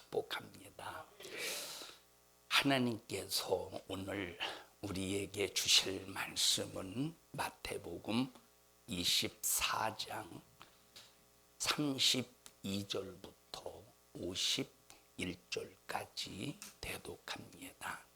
축복합니다. 하나님께서 오늘 우리에게 주실 말씀은 마태복음 24장 32절부터 51절까지 대독합니다.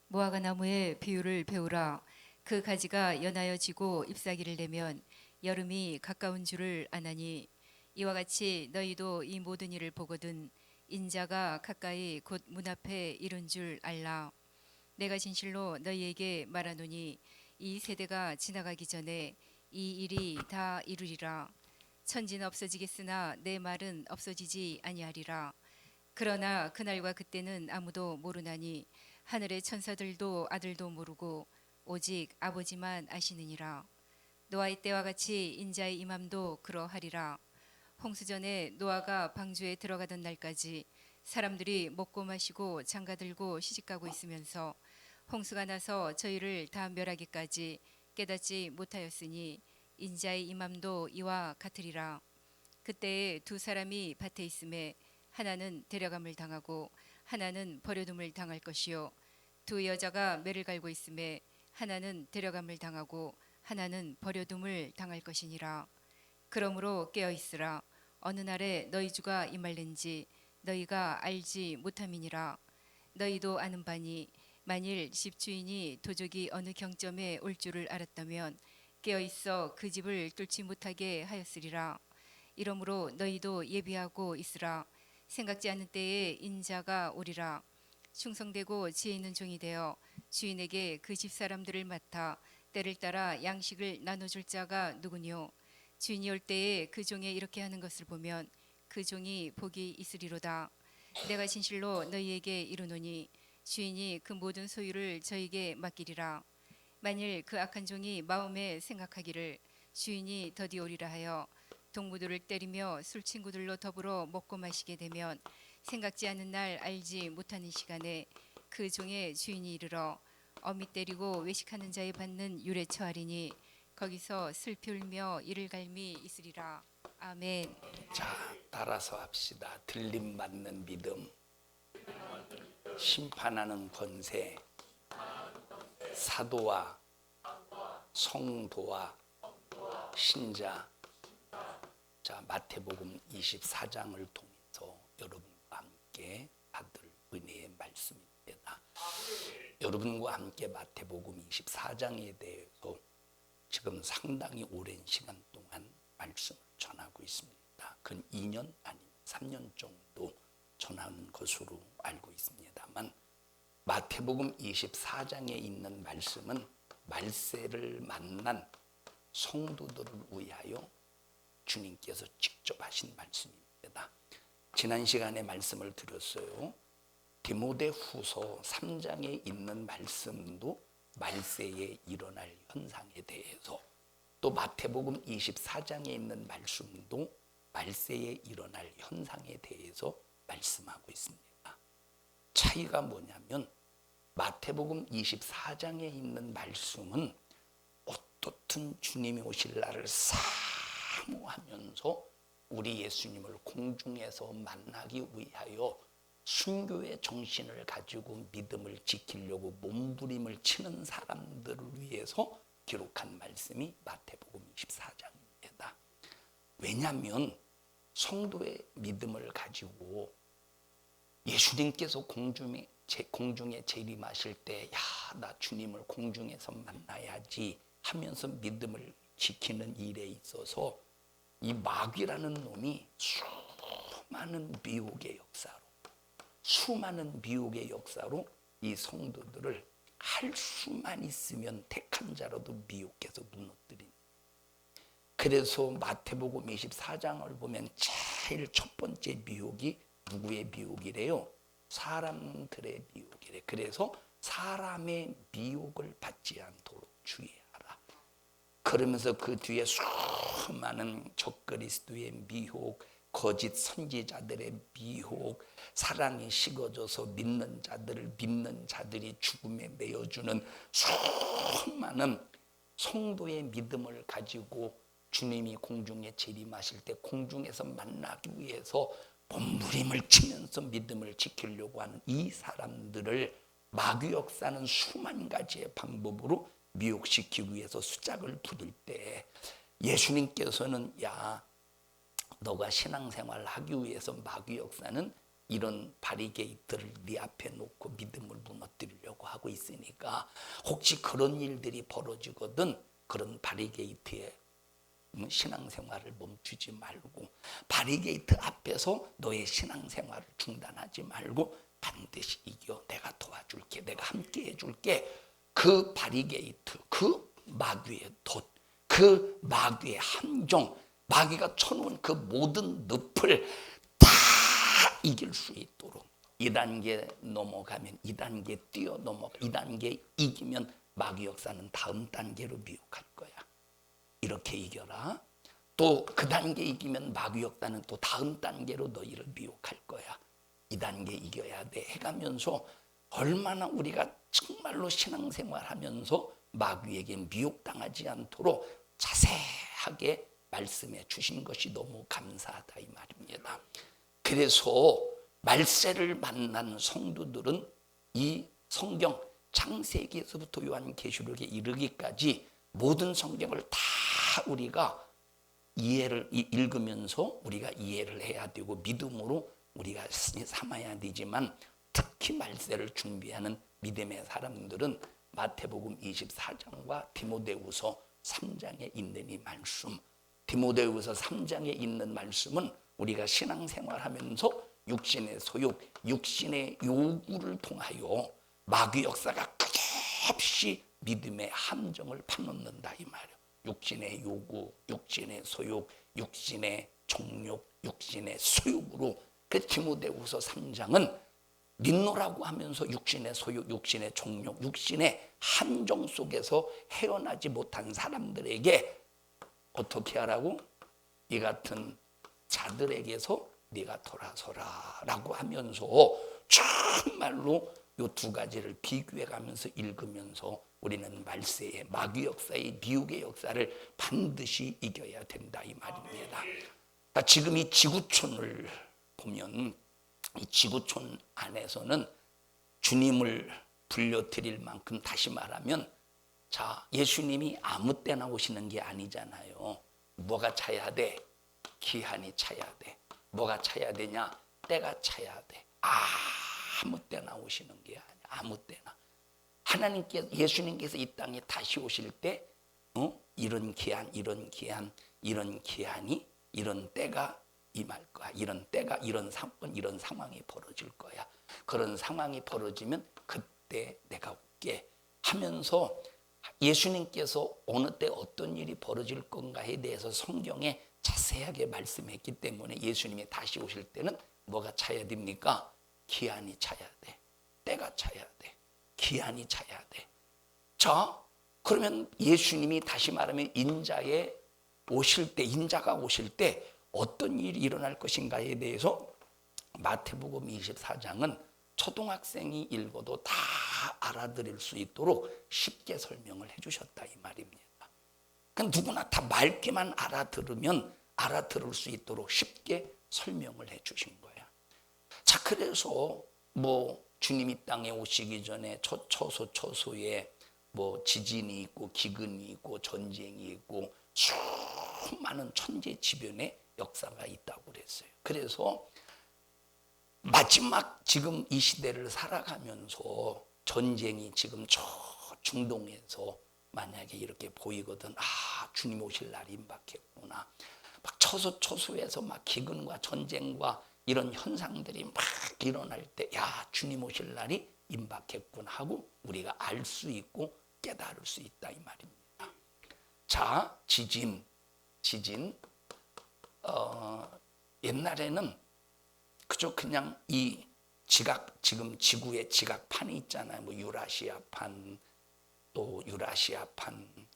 무화과 나무의 비유를 배우라. 그 가지가 연하여 지고 잎사귀를 내면 여름이 가까운 줄을 아나니, 이와 같이 너희도 이 모든 일을 보거든 인자가 가까이 곧 문 앞에 이른 줄 알라. 내가 진실로 너희에게 말하노니 이 세대가 지나가기 전에 이 일이 다 이루리라. 천지는 없어지겠으나 내 말은 없어지지 아니하리라. 그러나 그날과 그때는 아무도 모르나니 하늘의 천사들도 아들도 모르고 오직 아버지만 아시느니라. 노아의 때와 같이 인자의 임함도 그러하리라. 홍수전에 노아가 방주에 들어가던 날까지 사람들이 먹고 마시고 장가들고 시집가고 있으면서 홍수가 나서 저희를 다 멸하기까지 깨닫지 못하였으니 인자의 임함도 이와 같으리라. 그때에 두 사람이 밭에 있음에 하나는 데려감을 당하고 하나는 버려둠을 당할 것이요, 두 여자가 매를 갈고 있음에 하나는 데려감을 당하고 하나는 버려둠을 당할 것이니라. 그러므로 깨어 있으라. 어느 날에 너희 주가 임할는지 너희가 알지 못함이니라. 너희도 아는 바니 만일 집주인이 도적이 어느 경점에 올 줄을 알았다면 깨어 있어 그 집을 뚫지 못하게 하였으리라. 이러므로 너희도 예비하고 있으라. 생각지 않은 때에 인자가 오리라. 충성되고 지혜 있는 종이 되어 주인에게 그 집 사람들을 맡아 때를 따라 양식을 나눠줄 자가 누구뇨? 주인이 올 때에 그 종에 이렇게 하는 것을 보면 그 종이 복이 있으리로다. 내가 진실로 너희에게 이르노니 주인이 그 모든 소유를 저에게 맡기리라. 만일 그 악한 종이 마음에 생각하기를 주인이 더디 오리라 하여 동무들을 때리며 술 친구들로 더불어 먹고 마시게 되면 생각지 않은 날 알지 못하는 시간에 그 종의 주인이 이르러 어미 때리고 외식하는 자에 받는 율에 처하리니 거기서 슬피 울며 이를 갈미 있으리라. 아멘. 자, 따라서 합시다. 들림 받는 믿음, 심판하는 권세, 사도와 성도와 신자. 자, 마태복음 24장을 통해서 여러분과 함께 받을 은혜의 말씀입니다. 여러분과 함께 마태복음 24장에 대해서 지금 상당히 오랜 시간 동안 말씀을 전하고 있습니다. 근 2년 아니면 3년 정도 전하는 것으로 알고 있습니다만, 마태복음 24장에 있는 말씀은 말세를 만난 성도들을 위하여 주님께서 직접 하신 말씀입니다. 지난 시간에 말씀을 드렸어요. 디모데후서 3장에 있는 말씀도 말세에 일어날 현상에 대해서, 또 마태복음 24장에 있는 말씀도 말세에 일어날 현상에 대해서 말씀하고 있습니다. 차이가 뭐냐면 마태복음 24장에 있는 말씀은 어떻든 주님이 오실 날을 사모하면서 우리 예수님을 공중에서 만나기 위하여 순교의 정신을 가지고 믿음을 지키려고 몸부림을 치는 사람들을 위해서 기록한 말씀이 마태복음 24장입니다. 왜냐하면 성도의 믿음을 가지고 예수님께서 공중에 재림하실 때, 야, 나 주님을 공중에서 만나야지 하면서 믿음을 지키는 일에 있어서 이 마귀라는 놈이 수많은 미혹의 역사로 이 성도들을 할 수만 있으면 택한 자라도 미혹해서 무너뜨린. 그래서 마태복음 24장을 보면 제일 첫 번째 미혹이 누구의 미혹이래요? 사람들의 미혹이래. 그래서 사람의 미혹을 받지 않도록 주의하라. 그러면서 그 뒤에 수많은 적그리스도의 미혹, 거짓 선지자들의 미혹, 사랑이 식어져서 믿는 자들이 죽음에 내어주는 수많은 성도의 믿음을 가지고 주님이 공중에 재림하실 때 공중에서 만나기 위해서 몸부림을 치면서 믿음을 지키려고 하는 이 사람들을 마귀 역사는 수만 가지의 방법으로 미혹시키기 위해서 수작을 부릴 때 예수님께서는 야, 너가 신앙생활을 하기 위해서 마귀 역사는 이런 바리게이트를 네 앞에 놓고 믿음을 무너뜨리려고 하고 있으니까 혹시 그런 일들이 벌어지거든 그런 바리게이트에 신앙생활을 멈추지 말고 바리게이트 앞에서 너의 신앙생활을 중단하지 말고 반드시 이겨. 내가 도와줄게. 내가 함께 해줄게. 그 바리게이트, 그 마귀의 덫, 그 마귀의 함정, 마귀가 쳐놓은 그 모든 늪을 다 이길 수 있도록 2단계 넘어가면 2단계 뛰어넘어가 2단계 이기면 마귀 역사는 다음 단계로 미혹할 거야. 이렇게 이겨라. 또 그 단계 이기면 마귀 역사는 또 다음 단계로 너희를 미혹할 거야. 2단계 이겨야 돼 해가면서 얼마나 우리가 정말로 신앙생활하면서 마귀에게 미혹당하지 않도록 자세하게 말씀해 주신 것이 너무 감사하다 이 말입니다. 그래서 말세를 만난 성도들은 이 성경 창세기에서부터 요한계시록에 이르기까지 모든 성경을 다 우리가 이해를 읽으면서 우리가 이해를 해야 되고 믿음으로 우리가 삼아야 되지만 특히 말세를 준비하는 믿음의 사람들은 마태복음 24장과 디모데후서 3장에 있는 이 말씀, 디모데후서 3장에 있는 말씀은 우리가 신앙생활하면서 육신의 소욕, 육신의 요구를 통하여 마귀 역사가 끝없이 믿음의 함정을 파놓는다 이 말이에요. 육신의 요구, 육신의 소욕, 육신의 정욕, 육신의 소욕으로 그 디모데후서 3장은 믿노라고 하면서 육신의 소욕, 육신의 정욕, 육신의 함정 속에서 헤어나지 못한 사람들에게 어떻게 하라고? 이 같은 자들에게서 네가 돌아서라 라고 하면서 정말로 이 두 가지를 비교해 가면서 읽으면서 우리는 말세의 마귀 역사의 미혹의 역사를 반드시 이겨야 된다 이 말입니다. 그러니까 지금 이 지구촌을 보면 이 지구촌 안에서는 주님을 불려드릴 만큼 다시 말하면 자 예수님이 아무 때나 오시는 게 아니잖아요. 뭐가 차야 돼? 기한이 차야 돼. 뭐가 차야 되냐? 때가 차야 돼. 아무 때나 오시는 게 아니야. 아무 때나. 하나님께서 예수님께서 이 땅에 다시 오실 때 이런 기한, 이런 기한, 이런 기한이 이런 때가 임할 거야. 이런 때가 이런 사건, 이런 상황이 벌어질 거야. 그런 상황이 벌어지면 그때 내가 올게 하면서 예수님께서 어느 때 어떤 일이 벌어질 건가에 대해서 성경에 자세하게 말씀했기 때문에 예수님이 다시 오실 때는 뭐가 차야 됩니까? 기한이 차야 돼. 때가 차야 돼. 기한이 차야 돼. 자, 그러면 예수님이 다시 말하면 인자에 오실 때, 인자가 오실 때 어떤 일이 일어날 것인가에 대해서 마태복음 24장은 초등학생이 읽어도 다 알아들을 수 있도록 쉽게 설명을 해주셨다 이 말입니다. 그러니까 누구나 다 맑게만 알아들으면 알아들을 수 있도록 쉽게 설명을 해주신 거야. 자, 그래서 뭐 주님 이 땅에 오시기 전에 초소에 뭐 지진이 있고 기근이 있고 전쟁이 있고 수많은 천재지변의 역사가 있다고 그랬어요. 그래서 마지막 지금 이 시대를 살아가면서 전쟁이 지금 저 중동에서 만약에 이렇게 보이거든. 아, 주님 오실 날이 임박했구나. 막 초소에서 막 기근과 전쟁과 이런 현상들이 막 일어날 때, 야, 주님 오실 날이 임박했구나 하고 우리가 알 수 있고 깨달을 수 있다 이 말입니다. 자, 지진. 옛날에는 그저 그냥 이 지금 지구의 지각판이 있잖아요. 뭐 유라시아판, 또 유라시아판,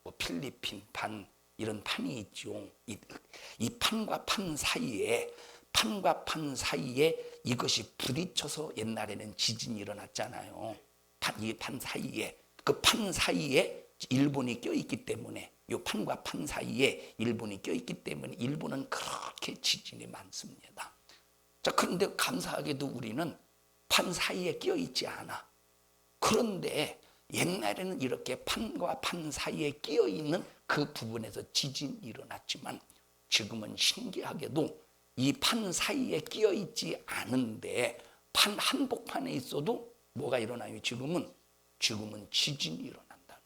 뭐 필리핀 판 이런 판이 있죠. 이 판과 판 사이에 이것이 부딪혀서 옛날에는 지진이 일어났잖아요. 이 판 사이에 그 판 사이에 일본이 껴있기 때문에 요 판과 판 사이에 일본이 껴있기 때문에 일본은 그렇게 지진이 많습니다. 자, 그런데 감사하게도 우리는 판 사이에 껴있지 않아. 그런데 옛날에는 이렇게 판과 판 사이에 끼어있는 그 부분에서 지진이 일어났지만 지금은 신기하게도 이 판 사이에 끼어있지 않은데 판 한복판에 있어도 뭐가 일어나요? 지금은 지진이 일어난다.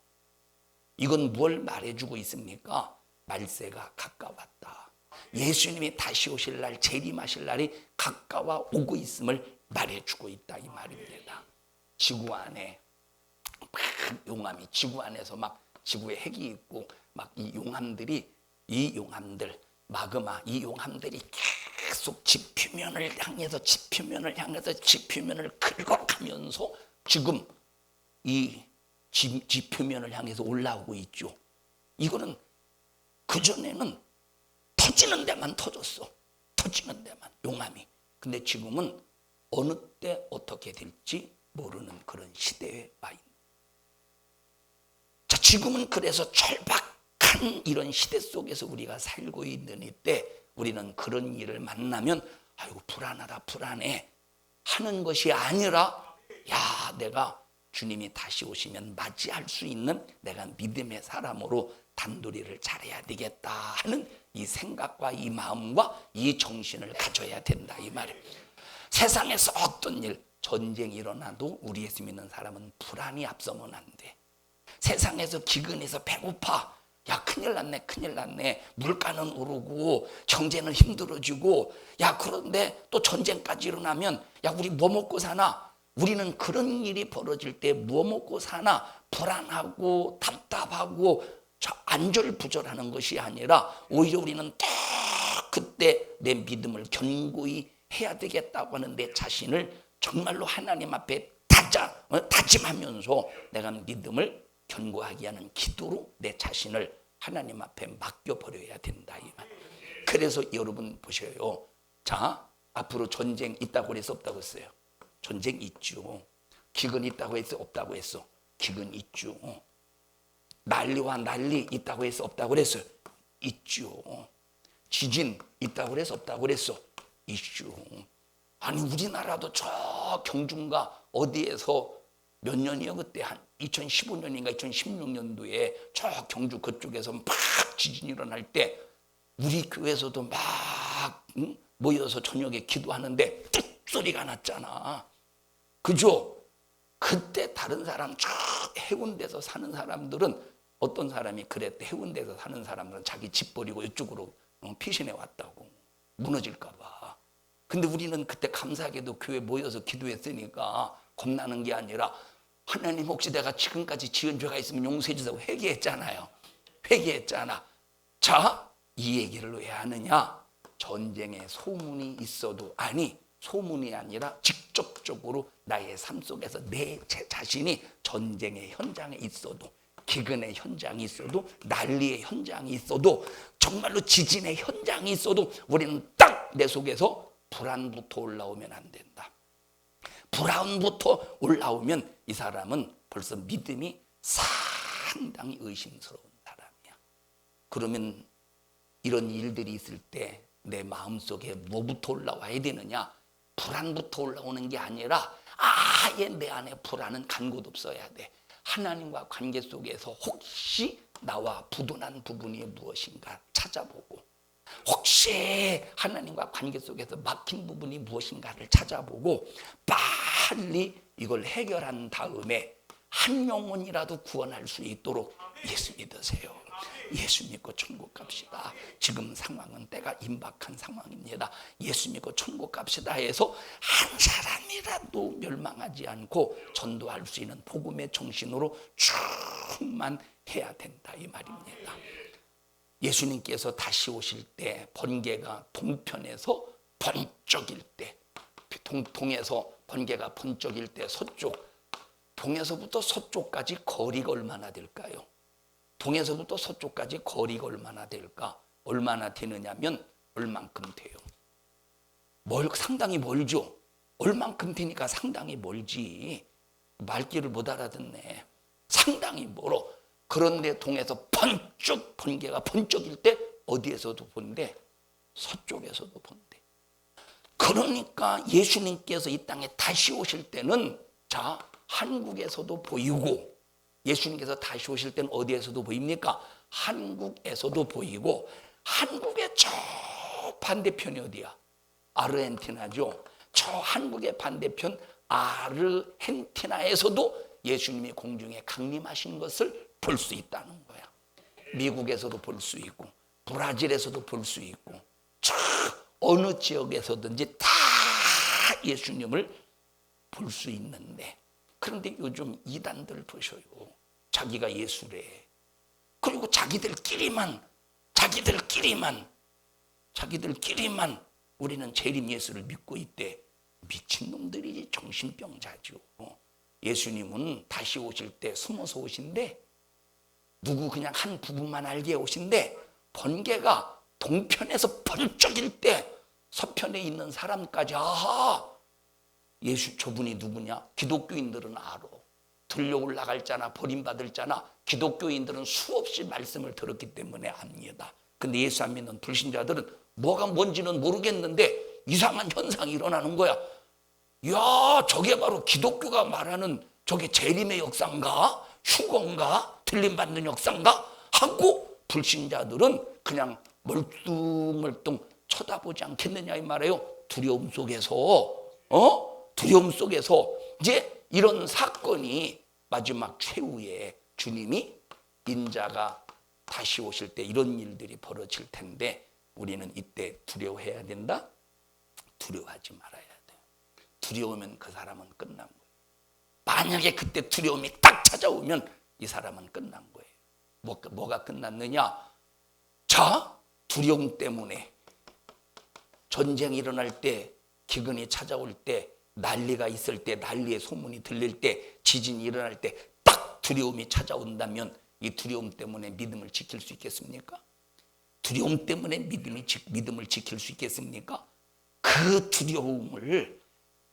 이건 뭘 말해주고 있습니까? 말세가 가까웠다. 예수님이 다시 오실 날, 재림하실 날이 가까워 오고 있음을 말해주고 있다 이 말입니다. 지구 안에 막 용암이 지구 안에서 막 지구에 핵이 있고 막 이 용암들 마그마 이 용암들이 계속 지표면을 향해서 지표면을 긁어가면서 지금 이 지표면을 향해서 올라오고 있죠. 이거는 그전에는 터지는 데만 터졌어. 터지는 데만 용암이. 근데 지금은 어느 때 어떻게 될지 모르는 그런 시대에 와 있는. 자, 지금은 그래서 절박한 이런 시대 속에서 우리가 살고 있는 이때 우리는 그런 일을 만나면 아이고 불안하다 불안해 하는 것이 아니라 야, 내가 주님이 다시 오시면 맞이할 수 있는 내가 믿음의 사람으로 단도리를 잘해야 되겠다 하는 이 생각과 이 마음과 이 정신을 가져야 된다 이 말이에요. 세상에서 어떤 일, 전쟁이 일어나도 우리 예수 믿는 사람은 불안이 앞서면 안 돼. 세상에서 기근해서 배고파. 야, 큰일 났네. 물가는 오르고 경제는 힘들어지고 야, 그런데 또 전쟁까지 일어나면 야, 우리 뭐 먹고 사나? 우리는 그런 일이 벌어질 때 뭐 먹고 사나 불안하고 답답하고 안절부절하는 것이 아니라 오히려 우리는 딱 그때 내 믿음을 견고히 해야 되겠다고 하는 내 자신을 정말로 하나님 앞에 다짐하면서 내가 믿음을 견고하게 하는 기도로 내 자신을 하나님 앞에 맡겨버려야 된다 이 말. 그래서 여러분 보셔요. 자, 앞으로 전쟁 있다고 해서 없다고 했어요. 전쟁 있죠. 기근 있다고 해서 없다고 했어. 기근 있죠. 난리와 난리 있다고 해서 없다고 그랬어요. 있죠. 지진 있다고 해서 없다고 그랬어. 있죠. 아니 우리나라도 저 경중가 어디에서 몇 년이요? 그때 한 2015년인가 2016년도에 저 경주 그쪽에서 막 지진이 일어날 때 우리 교회에서도 막 모여서 저녁에 기도하는데 뚝 소리가 났잖아. 그죠? 그때 다른 사람 저 해운대에서 사는 사람들은 어떤 사람이 그랬대. 해운대에서 사는 사람들은 자기 집 버리고 이쪽으로 피신해 왔다고. 무너질까 봐. 근데 우리는 그때 감사하게도 교회 모여서 기도했으니까 겁나는 게 아니라 하나님 혹시 내가 지금까지 지은 죄가 있으면 용서해 주자고 회개했잖아요. 회개했잖아. 자, 이 얘기를 왜 하느냐? 전쟁에 소문이 있어도 소문이 아니라 직접적으로 나의 삶 속에서 내 자신이 전쟁의 현장에 있어도 기근의 현장이 있어도 난리의 현장이 있어도 정말로 지진의 현장이 있어도 우리는 딱 내 속에서 불안부터 올라오면 안 된다. 불안부터 올라오면 이 사람은 벌써 믿음이 상당히 의심스러운 사람이야. 그러면 이런 일들이 있을 때 내 마음속에 뭐부터 올라와야 되느냐? 불안부터 올라오는 게 아니라 아예 내 안에 불안은 간곳 없어야 돼. 하나님과 관계 속에서 혹시 나와 부도난 부분이 무엇인가 찾아보고 혹시 하나님과 관계 속에서 막힌 부분이 무엇인가를 찾아보고 빨리 이걸 해결한 다음에 한 영혼이라도 구원할 수 있도록 예수 믿으세요. 예수 믿고 천국 갑시다. 지금 상황은 때가 임박한 상황입니다. 예수 믿고 천국 갑시다 해서 한 사람이라도 멸망하지 않고 전도할 수 있는 복음의 정신으로 충만해야 된다 이 말입니다. 예수님께서 다시 오실 때 번개가 동편에서 번쩍일 때 동에서 번개가 번쩍일 때 서쪽 동에서부터 서쪽까지 거리가 얼마나 될까요? 동에서부터 서쪽까지 거리가 얼마나 될까? 얼마나 되느냐면 얼만큼 돼요. 상당히 멀죠. 얼만큼 되니까 상당히 멀지. 말귀를 못 알아듣네. 상당히 멀어. 그런데 동에서 번쩍 번개가 번쩍일 때 어디에서도 본대? 서쪽에서도 본대. 그러니까 예수님께서 이 땅에 다시 오실 때는 자, 한국에서도 보이고, 예수님께서 다시 오실 때는 어디에서도 보입니까? 한국에서도 보이고, 한국의 저 반대편이 어디야? 아르헨티나죠. 저 한국의 반대편 아르헨티나에서도 예수님이 공중에 강림하신 것을 볼 수 있다는 거야. 미국에서도 볼 수 있고, 브라질에서도 볼 수 있고, 저 어느 지역에서든지 다 예수님을 볼 수 있는데, 그런데 요즘 이단들 보셔요. 자기가 예수래. 그리고 자기들끼리만 우리는 재림 예수를 믿고 있대. 미친놈들이지, 정신병자죠. 예수님은 다시 오실 때 숨어서 오신대. 누구 그냥 한 부분만 알게 오신대. 번개가 동편에서 번쩍일 때 서편에 있는 사람까지 아하, 예수 저분이 누구냐? 기독교인들은 알아. 들려 올라갈 자나 버림받을 자나 기독교인들은 수없이 말씀을 들었기 때문에 압니다. 근데 예수 안 믿는 불신자들은 뭐가 뭔지는 모르겠는데 이상한 현상이 일어나는 거야. 야, 저게 바로 기독교가 말하는 저게 재림의 역사인가? 휴거인가? 들림받는 역사인가? 하고 불신자들은 그냥 멀뚱멀뚱 쳐다보지 않겠느냐 이 말이에요. 두려움 속에서 이제 이런 사건이 마지막 최후에 주님이 인자가 다시 오실 때 이런 일들이 벌어질 텐데 우리는 이때 두려워해야 된다? 두려워하지 말아야 돼요. 두려우면 그 사람은 끝난 거예요. 만약에 그때 두려움이 딱 찾아오면 이 사람은 끝난 거예요. 뭐가 끝났느냐? 자, 두려움 때문에 전쟁이 일어날 때, 기근이 찾아올 때, 난리가 있을 때, 난리의 소문이 들릴 때, 지진이 일어날 때 딱 두려움이 찾아온다면 이 두려움 때문에 믿음을 지킬 수 있겠습니까? 두려움 때문에 믿음을 지킬 수 있겠습니까? 그 두려움을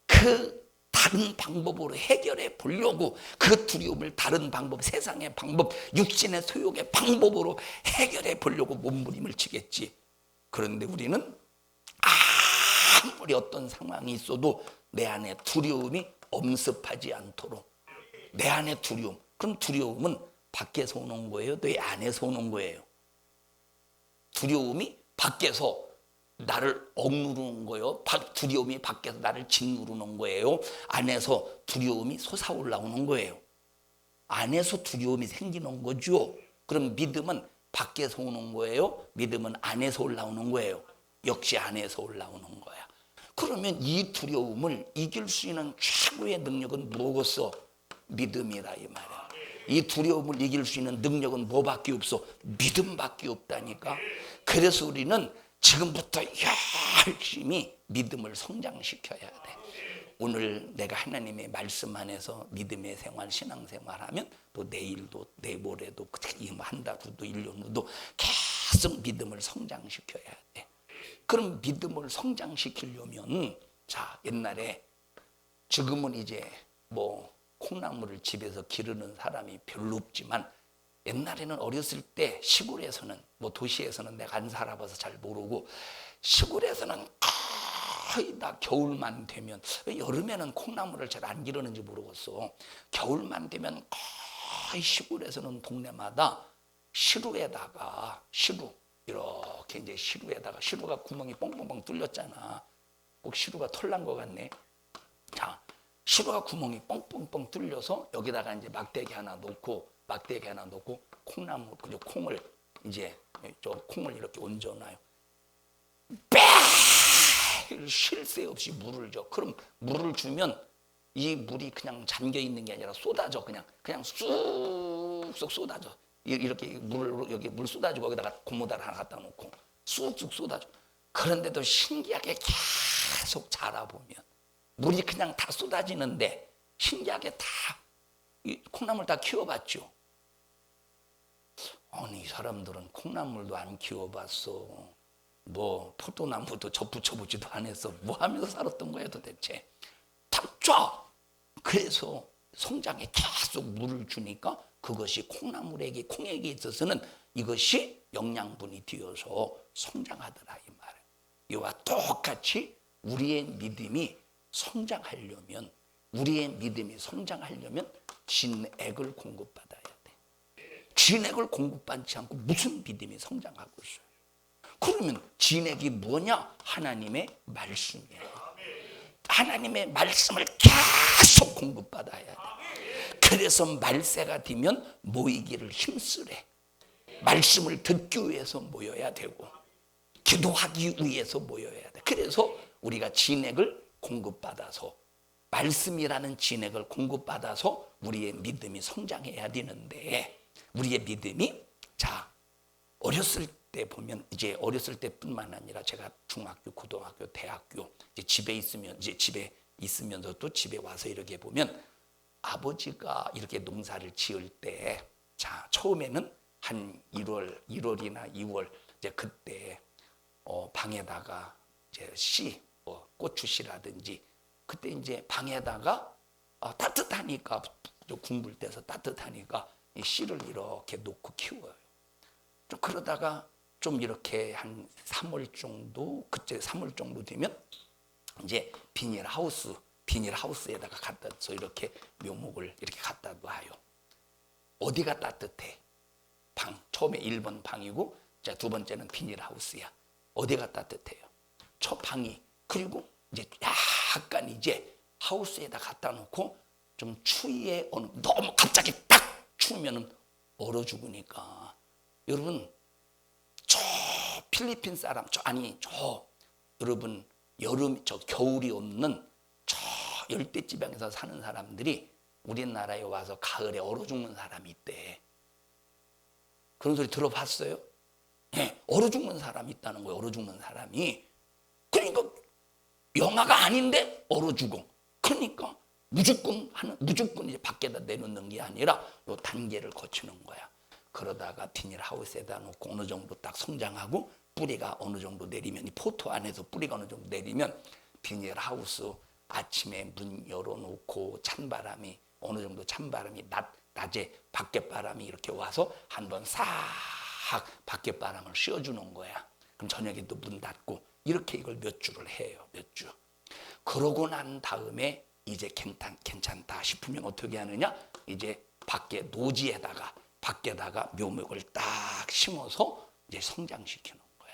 그 다른 방법으로 해결해 보려고 그 두려움을 다른 방법, 세상의 방법, 육신의 소욕의 방법으로 해결해 보려고 몸부림을 치겠지. 그런데 우리는 아무리 어떤 상황이 있어도 내 안에 두려움이 엄습하지 않도록, 내 안에 두려움, 그럼 두려움은 밖에서 오는 거예요? 내 안에서 오는 거예요? 두려움이 밖에서 나를 억누르는 거예요? 두려움이 밖에서 나를 짓누르는 거예요? 안에서 두려움이 솟아올라오는 거예요? 안에서 두려움이 생기는 거죠. 그럼 믿음은 밖에서 오는 거예요? 믿음은 안에서 올라오는 거예요? 역시 안에서 올라오는 거야. 그러면 이 두려움을 이길 수 있는 최고의 능력은 무엇이어? 믿음이라 이 말이야. 이 두려움을 이길 수 있는 능력은 뭐밖에 없어? 믿음밖에 없다니까. 그래서 우리는 지금부터 열심히 믿음을 성장시켜야 돼. 오늘 내가 하나님의 말씀 안에서 믿음의 생활, 신앙생활하면 또 내일도 내모레도 한 달 후도 1년 후도 계속 믿음을 성장시켜야 돼. 그럼 믿음을 성장시키려면 자, 옛날에, 지금은 이제 뭐 콩나물을 집에서 기르는 사람이 별로 없지만 옛날에는 어렸을 때 시골에서는, 뭐 도시에서는 내가 안 살아봐서 잘 모르고, 시골에서는 거의 다 겨울만 되면, 여름에는 콩나물을 잘 안 기르는지 모르겠어. 겨울만 되면 거의 시골에서는 동네마다 시루에다가, 이렇게 이제 시루가 구멍이 뻥뻥뻥 뚫렸잖아. 꼭 시루가 털난 것 같네. 자, 시루가 구멍이 뻥뻥뻥 뚫려서 여기다가 이제 막대기 하나 놓고 콩나물, 그리고 콩을 이렇게 얹어놔요. 매일 쉴 새 없이 물을 줘. 그럼 물을 주면 이 물이 그냥 잠겨 있는 게 아니라 쏟아져. 그냥 쑥쑥 쏟아져. 이렇게 여기 물 쏟아지고 거기다가 고무다리 하나 갖다 놓고 쑥쑥 쏟아져. 그런데도 신기하게 계속 자라보면 물이 그냥 다 쏟아지는데 신기하게 다 콩나물 다 키워봤죠. 아니, 이 사람들은 콩나물도 안 키워봤어. 뭐 포도나무도 접붙여보지도 안 했어. 뭐 하면서 살았던 거야 도대체. 탁 쫙. 그래서 성장에 계속 물을 주니까 그것이 콩에게 있어서는 이것이 영양분이 되어서 성장하더라 이 말이에요. 이와 똑같이 우리의 믿음이 성장하려면 진액을 공급받아야 돼. 진액을 공급받지 않고 무슨 믿음이 성장하고 있어요? 그러면 진액이 뭐냐? 하나님의 말씀이에요. 하나님의 말씀을 계속 공급받아야 돼. 그래서 말세가 되면 모이기를 힘쓰래. 말씀을 듣기 위해서 모여야 되고 기도하기 위해서 모여야 돼. 그래서 우리가 진액을 공급받아서 말씀이라는 진액을 공급받아서 우리의 믿음이 성장해야 되는데 우리의 믿음이 어렸을 때 보면 이제 어렸을 때뿐만 아니라 제가 중학교, 고등학교, 대학교 이제 집에 있으면서도 집에 와서 이렇게 보면 아버지가 이렇게 농사를 지을 때 처음에는 한 1월이나 2월 이제 그때 방에다가 이제 고추씨라든지 그때 이제 방에다가 따뜻하니까 군불 때서 따뜻하니까 이 씨를 이렇게 놓고 키워요. 좀 그러다가 좀 이렇게 한 3월 정도 그때 3월 정도 되면 이제 비닐하우스에다가 갖다 서 이렇게 묘목을 이렇게 갖다 놔요. 어디가 따뜻해? 처음에 1번 방이고 두 번째는 비닐하우스야. 어디가 따뜻해요? 첫 방이. 그리고 이제 약간 이제 하우스에다 갖다 놓고 좀 추위에 너무 갑자기 딱 추우면은 얼어 죽으니까 여러분 저 필리핀 사람 여러분 겨울이 없는 저 열대 지방에서 사는 사람들이 우리나라에 와서 가을에 얼어 죽는 사람이 있대. 그런 소리 들어봤어요? 네, 얼어 죽는 사람이 있다는 거예요. 얼어 죽는 사람이. 그러니까 영하가 아닌데 얼어 죽어. 그러니까 무조건 이제 밖에다 내놓는 게 아니라 요 단계를 거치는 거야. 그러다가 비닐하우스에다 놓고 어느 정도 딱 성장하고 뿌리가 어느 정도 내리면 이 포토 안에서 뿌리가 어느 정도 내리면 비닐하우스 아침에 문 열어놓고 어느 정도 찬바람이 낮에 밖에바람이 이렇게 와서 한번 싹 밖에바람을 씌워주는 거야. 그럼 저녁에 또 문 닫고 이렇게 이걸 몇 주를 해요. 몇 주. 그러고 난 다음에 이제 괜찮다 싶으면 어떻게 하느냐? 이제 밖에다가 묘목을 딱 심어서 이제 성장시키는 거야.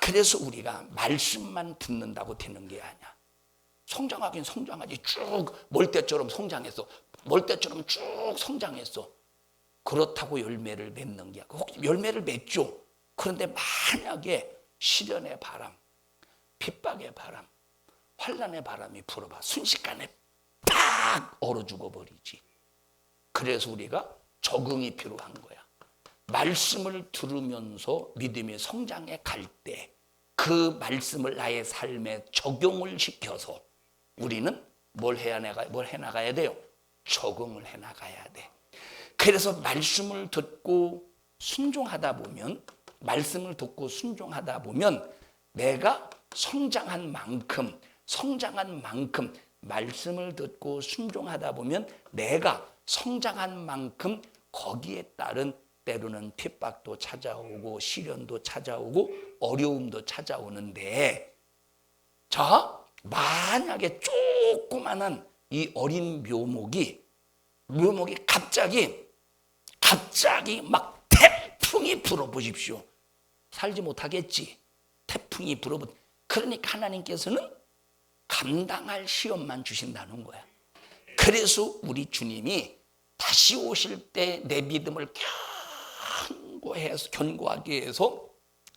그래서 우리가 말씀만 듣는다고 되는 게 아니야. 성장하긴 성장하지. 쭉 멀대처럼 성장했어. 멀대처럼 쭉 성장했어. 그렇다고 열매를 맺는 게 열매를 맺죠. 그런데 만약에 시련의 바람, 핍박의 바람, 환난의 바람이 불어봐 순식간에 딱 얼어 죽어버리지. 그래서 우리가 적응이 필요한 거야. 말씀을 들으면서 믿음의 성장에 갈 때 그 말씀을 나의 삶에 적용을 시켜서 우리는 뭘 해나가야 돼요? 적응을 해나가야 돼. 그래서 말씀을 듣고 순종하다 보면 내가 성장한 만큼 말씀을 듣고 순종하다 보면 내가 성장한 만큼 거기에 따른 때로는 핍박도 찾아오고 시련도 찾아오고 어려움도 찾아오는데 만약에 조그만한 이 어린 묘목이 갑자기 막 태풍이 불어보십시오. 살지 못하겠지. 태풍이 불어보. 그러니까 하나님께서는 감당할 시험만 주신다는 거야. 그래서 우리 주님이 다시 오실 때 내 믿음을 견고하게 해서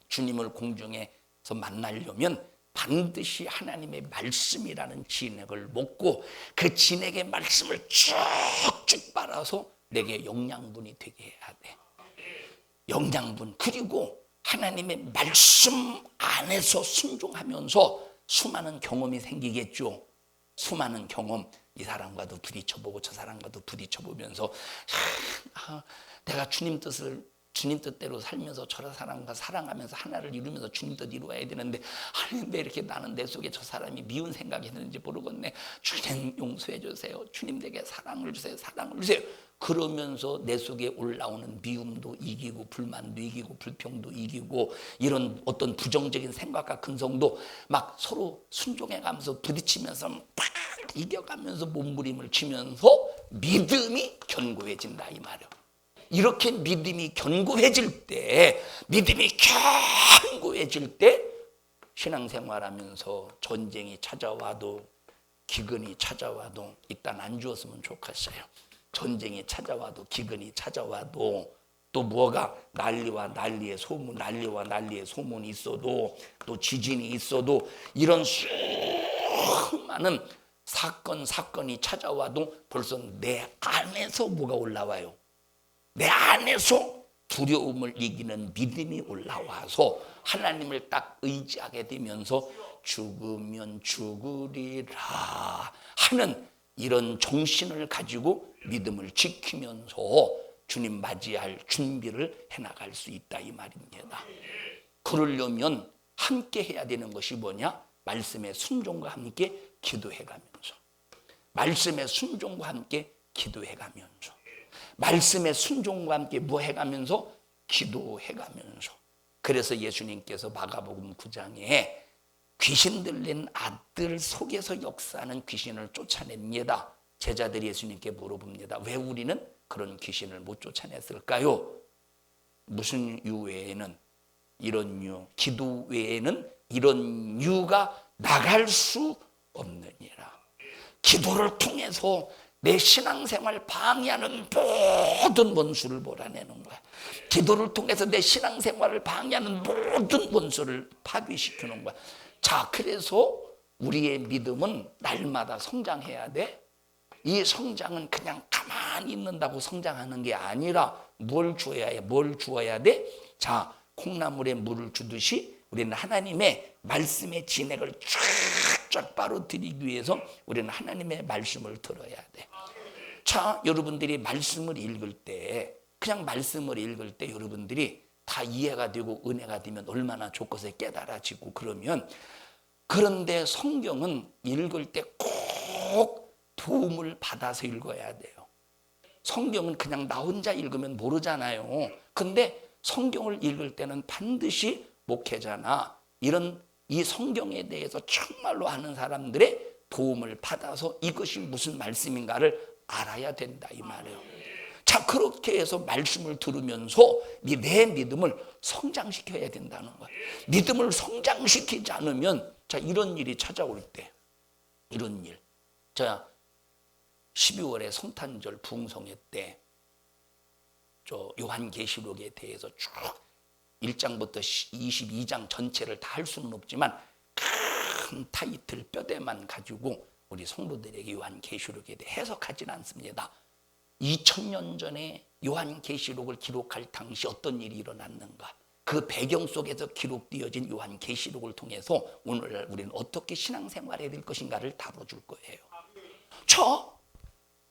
주님을 공중에서 만나려면 반드시 하나님의 말씀이라는 진액을 먹고 그 진액의 말씀을 쭉쭉 빨아서 내게 영양분이 되게 해야 돼. 영양분. 그리고 하나님의 말씀 안에서 순종하면서 수많은 경험이 생기겠죠. 수많은 경험. 이 사람과도 부딪혀보고 저 사람과도 부딪혀보면서 내가 주님 뜻을 주님 뜻대로 살면서 저런 사람과 사랑하면서 하나를 이루면서 주님 뜻 이루어야 되는데, 하는데 이렇게 나는 내 속에 저 사람이 미운 생각이 있는지 모르겠네. 주님 용서해 주세요. 주님 내게 사랑을 주세요. 사랑을 주세요. 그러면서 내 속에 올라오는 미움도 이기고 불만도 이기고 불평도 이기고 이런 어떤 부정적인 생각과 근성도 막 서로 순종해가면서 부딪히면서 막 이겨가면서 몸부림을 치면서 믿음이 견고해진다 이 말이에요. 이렇게 믿음이 견고해질 때, 신앙생활하면서 전쟁이 찾아와도 기근이 찾아와도 일단 안 주었으면 좋겠어요. 전쟁이 찾아와도 기근이 찾아와도 또 뭐가 난리와 난리의 소문이 있어도 또 지진이 있어도 이런 수많은 사건이 찾아와도 벌써 내 안에서 뭐가 올라와요? 내 안에서 두려움을 이기는 믿음이 올라와서 하나님을 딱 의지하게 되면서 죽으면 죽으리라 하는 이런 정신을 가지고 믿음을 지키면서 주님 맞이할 준비를 해나갈 수 있다 이 말입니다. 그러려면 함께 해야 되는 것이 뭐냐? 말씀의 순종과 함께 기도해가면서, 말씀의 순종과 함께 기도해가면서, 말씀의 순종과 함께 뭐 해가면서? 기도해가면서. 그래서 예수님께서 마가복음 9장에 귀신 들린 아들 속에서 역사하는 귀신을 쫓아냅니다. 제자들이 예수님께 물어봅니다. 왜 우리는 그런 귀신을 못 쫓아냈을까요? 무슨 유 외에는 이런 유, 기도 외에는 이런 유가 나갈 수 없느니라. 기도를 통해서 내 신앙생활 방해하는 모든 원수를 몰아내는 거야. 기도를 통해서 내 신앙생활을 방해하는 모든 원수를 파괴시키는 거야. 자, 그래서 우리의 믿음은 날마다 성장해야 돼. 이 성장은 그냥 가만히 있는다고 성장하는 게 아니라 뭘 주어야 돼? 자, 콩나물에 물을 주듯이 우리는 하나님의 말씀의 진액을 쫙쫙 빨아들이기 위해서 우리는 하나님의 말씀을 들어야 돼. 자, 여러분들이 말씀을 읽을 때, 그냥 말씀을 읽을 때 여러분들이 다 이해가 되고 은혜가 되면 얼마나 좋고서 깨달아지고 그러면, 그런데 성경은 읽을 때 꼭 도움을 받아서 읽어야 돼요. 성경은 그냥 나 혼자 읽으면 모르잖아요. 근데 성경을 읽을 때는 반드시 목회자나 이 성경에 대해서 정말로 아는 사람들의 도움을 받아서 이것이 무슨 말씀인가를 알아야 된다 이 말이에요. 자, 그렇게 해서 말씀을 들으면서 내 믿음을 성장시켜야 된다는 거예요. 믿음을 성장시키지 않으면, 자, 이런 일이 찾아올 때, 이런 일. 자, 12월에 성탄절 부흥성회 때 저 요한계시록에 대해서 쭉 1장부터 22장 전체를 다 할 수는 없지만 큰 타이틀 뼈대만 가지고 우리 성도들에게 요한계시록에 대해 해석하지는 않습니다. 2000년 전에 요한계시록을 기록할 당시 어떤 일이 일어났는가, 그 배경 속에서 기록되어진 요한계시록을 통해서 오늘날 우리는 어떻게 신앙생활해야 될 것인가를 다뤄줄 거예요.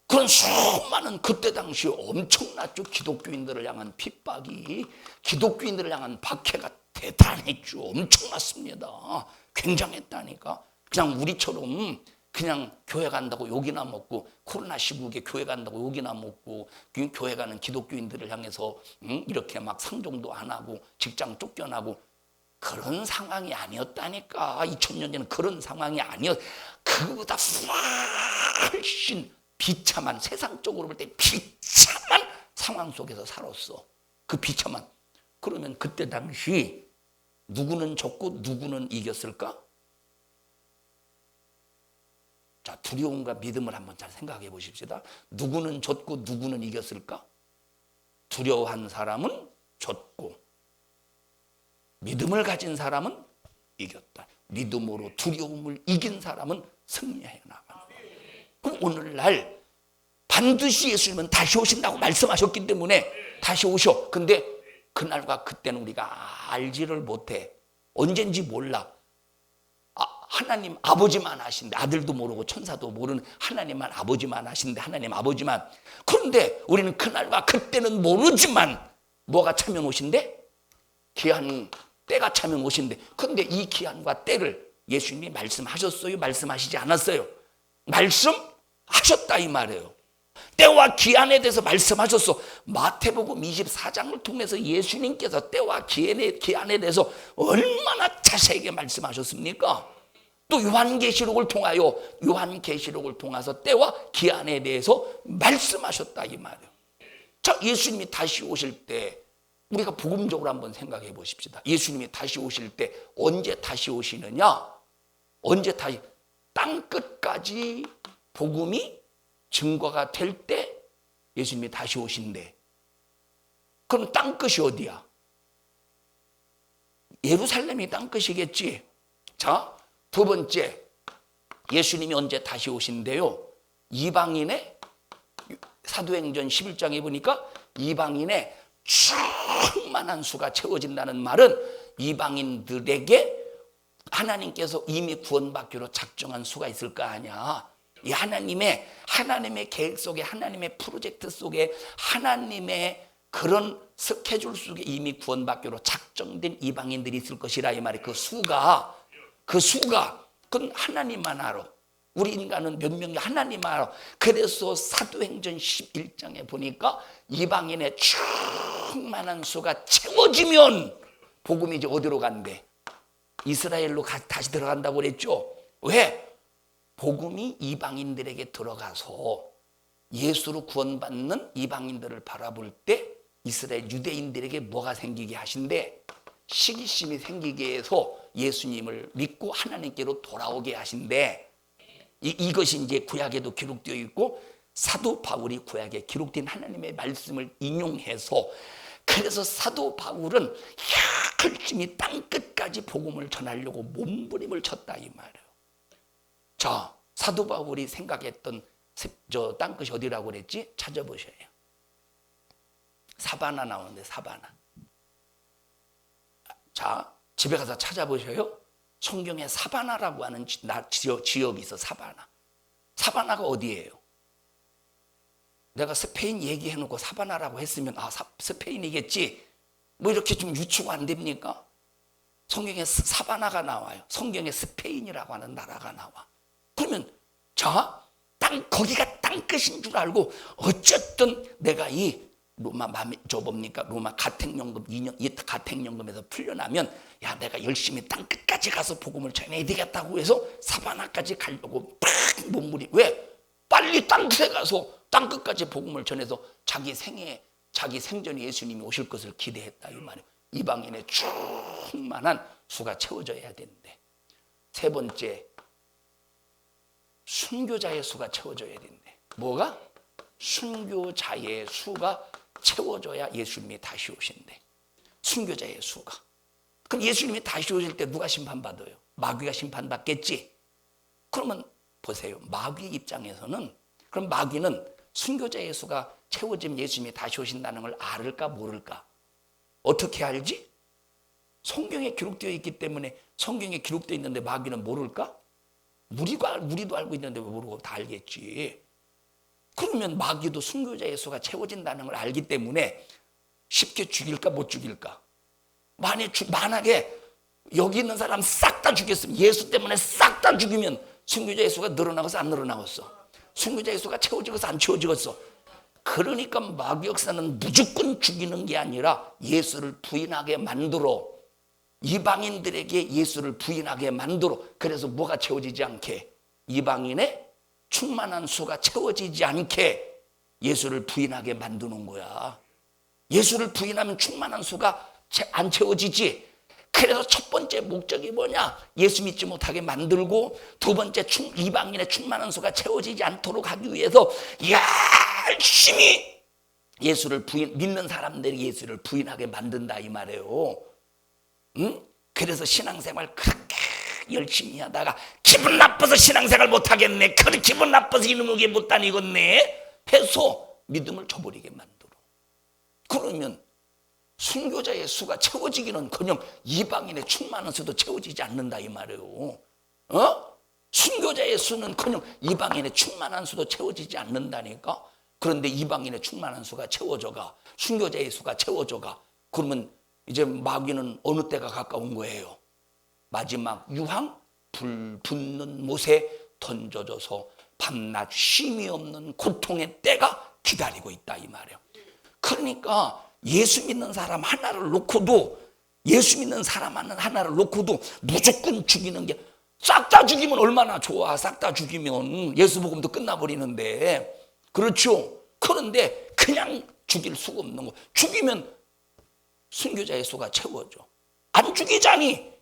그런 수많은 그때 당시 엄청났죠. 기독교인들을 향한 핍박이, 기독교인들을 향한 박해가 대단했죠. 엄청났습니다. 굉장했다니까. 그냥 우리처럼 그냥 교회 간다고 욕이나 먹고, 코로나 시국에 교회 간다고 욕이나 먹고, 교회 가는 기독교인들을 향해서 이렇게 막 상종도 안 하고 직장 쫓겨나고 그런 상황이 아니었다니까. 2000년 전에는 그런 상황이 그보다 훨씬 비참한, 세상적으로 볼 때 비참한 상황 속에서 살았어. 그 비참한. 그러면 그때 당시 누구는 졌고 누구는 이겼을까? 자, 두려움과 믿음을 한번 잘 생각해 보십시다. 누구는 졌고 누구는 이겼을까? 두려워한 사람은 졌고 믿음을 가진 사람은 이겼다. 믿음으로 두려움을 이긴 사람은 승리해 나가는 거예요. 그럼 오늘날 반드시 예수님은 다시 오신다고 말씀하셨기 때문에 다시 오셔. 근데 그날과 그때는 우리가 알지를 못해. 언젠지 몰라. 하나님 아버지만 아신데, 아들도 모르고 천사도 모르는 하나님만 아버지만 아신데, 하나님 아버지만. 그런데 우리는 그날과 그때는 모르지만 뭐가 차면 오신대? 기한 때가 차면 오신대. 그런데 이 기한과 때를 예수님이 말씀하셨어요? 말씀하시지 않았어요? 말씀하셨다 이 말이에요. 때와 기한에 대해서 말씀하셨어. 마태복음 24장을 통해서 예수님께서 때와 기한에 대해서 얼마나 자세하게 말씀하셨습니까? 또 요한계시록을 통해서 때와 기한에 대해서 말씀하셨다 이 말이에요. 자, 예수님이 다시 오실 때 우리가 복음적으로 한번 생각해 보십시다. 예수님이 다시 오실 때 언제 다시 오시느냐? 언제 다시 땅끝까지 복음이 증거가 될 때 예수님이 다시 오신대. 그럼 땅끝이 어디야? 예루살렘이 땅끝이겠지. 자, 두 번째, 예수님이 언제 다시 오신대요? 이방인의 사도행전 11장에 보니까 이방인의 충만한 수가 채워진다는 말은 이방인들에게 하나님께서 이미 구원받기로 작정한 수가 있을 거 아니야. 이 하나님의 계획 속에, 하나님의 프로젝트 속에, 하나님의 그런 스케줄 속에 이미 구원받기로 작정된 이방인들이 있을 것이라 이 말이. 그 수가 그건 하나님만 알아. 우리 인간은 몇 명이 하나님만 알아. 그래서 사도행전 11장에 보니까 이방인의 충만한 수가 채워지면 복음이 이제 어디로 간대? 이스라엘로 다시 들어간다고 그랬죠. 왜? 복음이 이방인들에게 들어가서 예수로 구원받는 이방인들을 바라볼 때 이스라엘 유대인들에게 뭐가 생기게 하신대? 시기심이 생기게 해서 예수님을 믿고 하나님께로 돌아오게 하신대. 이것이 이제 구약에도 기록되어 있고 사도 바울이 구약에 기록된 하나님의 말씀을 인용해서, 그래서 사도 바울은 열심히 땅끝까지 복음을 전하려고 몸부림을 쳤다 이 말이에요. 자, 사도 바울이 생각했던 저 땅끝이 어디라고 그랬지? 찾아보셔요. 사바나 나오는데, 사바나. 자, 집에 가서 찾아보셔요. 성경에 사바나라고 하는 지역이 있어. 사바나가 어디예요? 내가 스페인 얘기해놓고 사바나라고 했으면 스페인이겠지, 뭐 이렇게 좀 유추가 안 됩니까? 성경에 사바나가 나와요. 성경에 스페인이라고 하는 나라가 나와. 그러면 거기가 땅끝인 줄 알고 어쨌든 내가 이 로마 가택연금 2년, 이 가택연금에서 풀려나면 야, 내가 열심히 땅끝까지 가서 복음을 전해야 되겠다고 해서 사바나까지 가려고 팍 몸부림. 왜? 빨리 땅끝에 가서 땅끝까지 복음을 전해서 자기 생전에 예수님이 오실 것을 기대했다 이 말이에요. 이방인의 충만한 수가 채워져야 되는데. 세 번째, 순교자의 수가 채워져야 되는데. 뭐가? 순교자의 수가 채워져야 예수님이 다시 오신대. 순교자의 수가. 그럼 예수님이 다시 오실 때 누가 심판받아요? 마귀가 심판받겠지. 그러면 보세요. 마귀 입장에서는, 그럼 마귀는 순교자의 수가 채워지면 예수님이 다시 오신다는 걸 알을까 모를까? 어떻게 알지? 성경에 기록되어 있기 때문에, 성경에 기록되어 있는데 마귀는 모를까? 우리도 알고 있는데 왜 모르고? 다 알겠지. 그러면 마귀도 순교자의 수가 채워진다는 걸 알기 때문에 쉽게 죽일까 못 죽일까? 만약에 여기 있는 사람 싹 다 죽였으면, 예수 때문에 싹 다 죽이면 순교자의 수가 늘어나겠어 안 늘어나겠어? 순교자의 수가 채워지겠어 안 채워지겠어? 그러니까 마귀 역사는 무조건 죽이는 게 아니라 예수를 부인하게 만들어, 이방인들에게 예수를 부인하게 만들어. 그래서 뭐가 채워지지 않게? 이방인의 충만한 수가 채워지지 않게 예수를 부인하게 만드는 거야. 예수를 부인하면 충만한 수가 안 채워지지. 그래서 첫 번째 목적이 뭐냐? 예수 믿지 못하게 만들고, 두 번째 이방인의 충만한 수가 채워지지 않도록 하기 위해서 열심히 믿는 사람들이 예수를 부인하게 만든다 이 말이에요. 응? 그래서 신앙생활 그렇게 열심히 하다가 기분 나빠서 신앙생활 못하겠네, 그래 기분 나빠서 이놈에게 못 다니겠네 해서 믿음을 저버리게 만들어. 그러면 순교자의 수가 채워지기는커녕 이방인의 충만한 수도 채워지지 않는다 이 말이에요. 순교자의 수는커녕 이방인의 충만한 수도 채워지지 않는다니까. 그런데 이방인의 충만한 수가 채워져가, 순교자의 수가 채워져가. 그러면 이제 마귀는 어느 때가 가까운 거예요? 마지막 유황 불 붙는 못에 던져져서 밤낮 쉼이 없는 고통의 때가 기다리고 있다 이 말이에요. 그러니까 예수 믿는 사람 하나를 놓고도 무조건 죽이는 게, 싹 다 죽이면 얼마나 좋아. 싹 다 죽이면 예수 복음도 끝나버리는데, 그렇죠? 그런데 그냥 죽일 수가 없는 거. 죽이면 순교자의 수가 채워져. 안 죽이자니,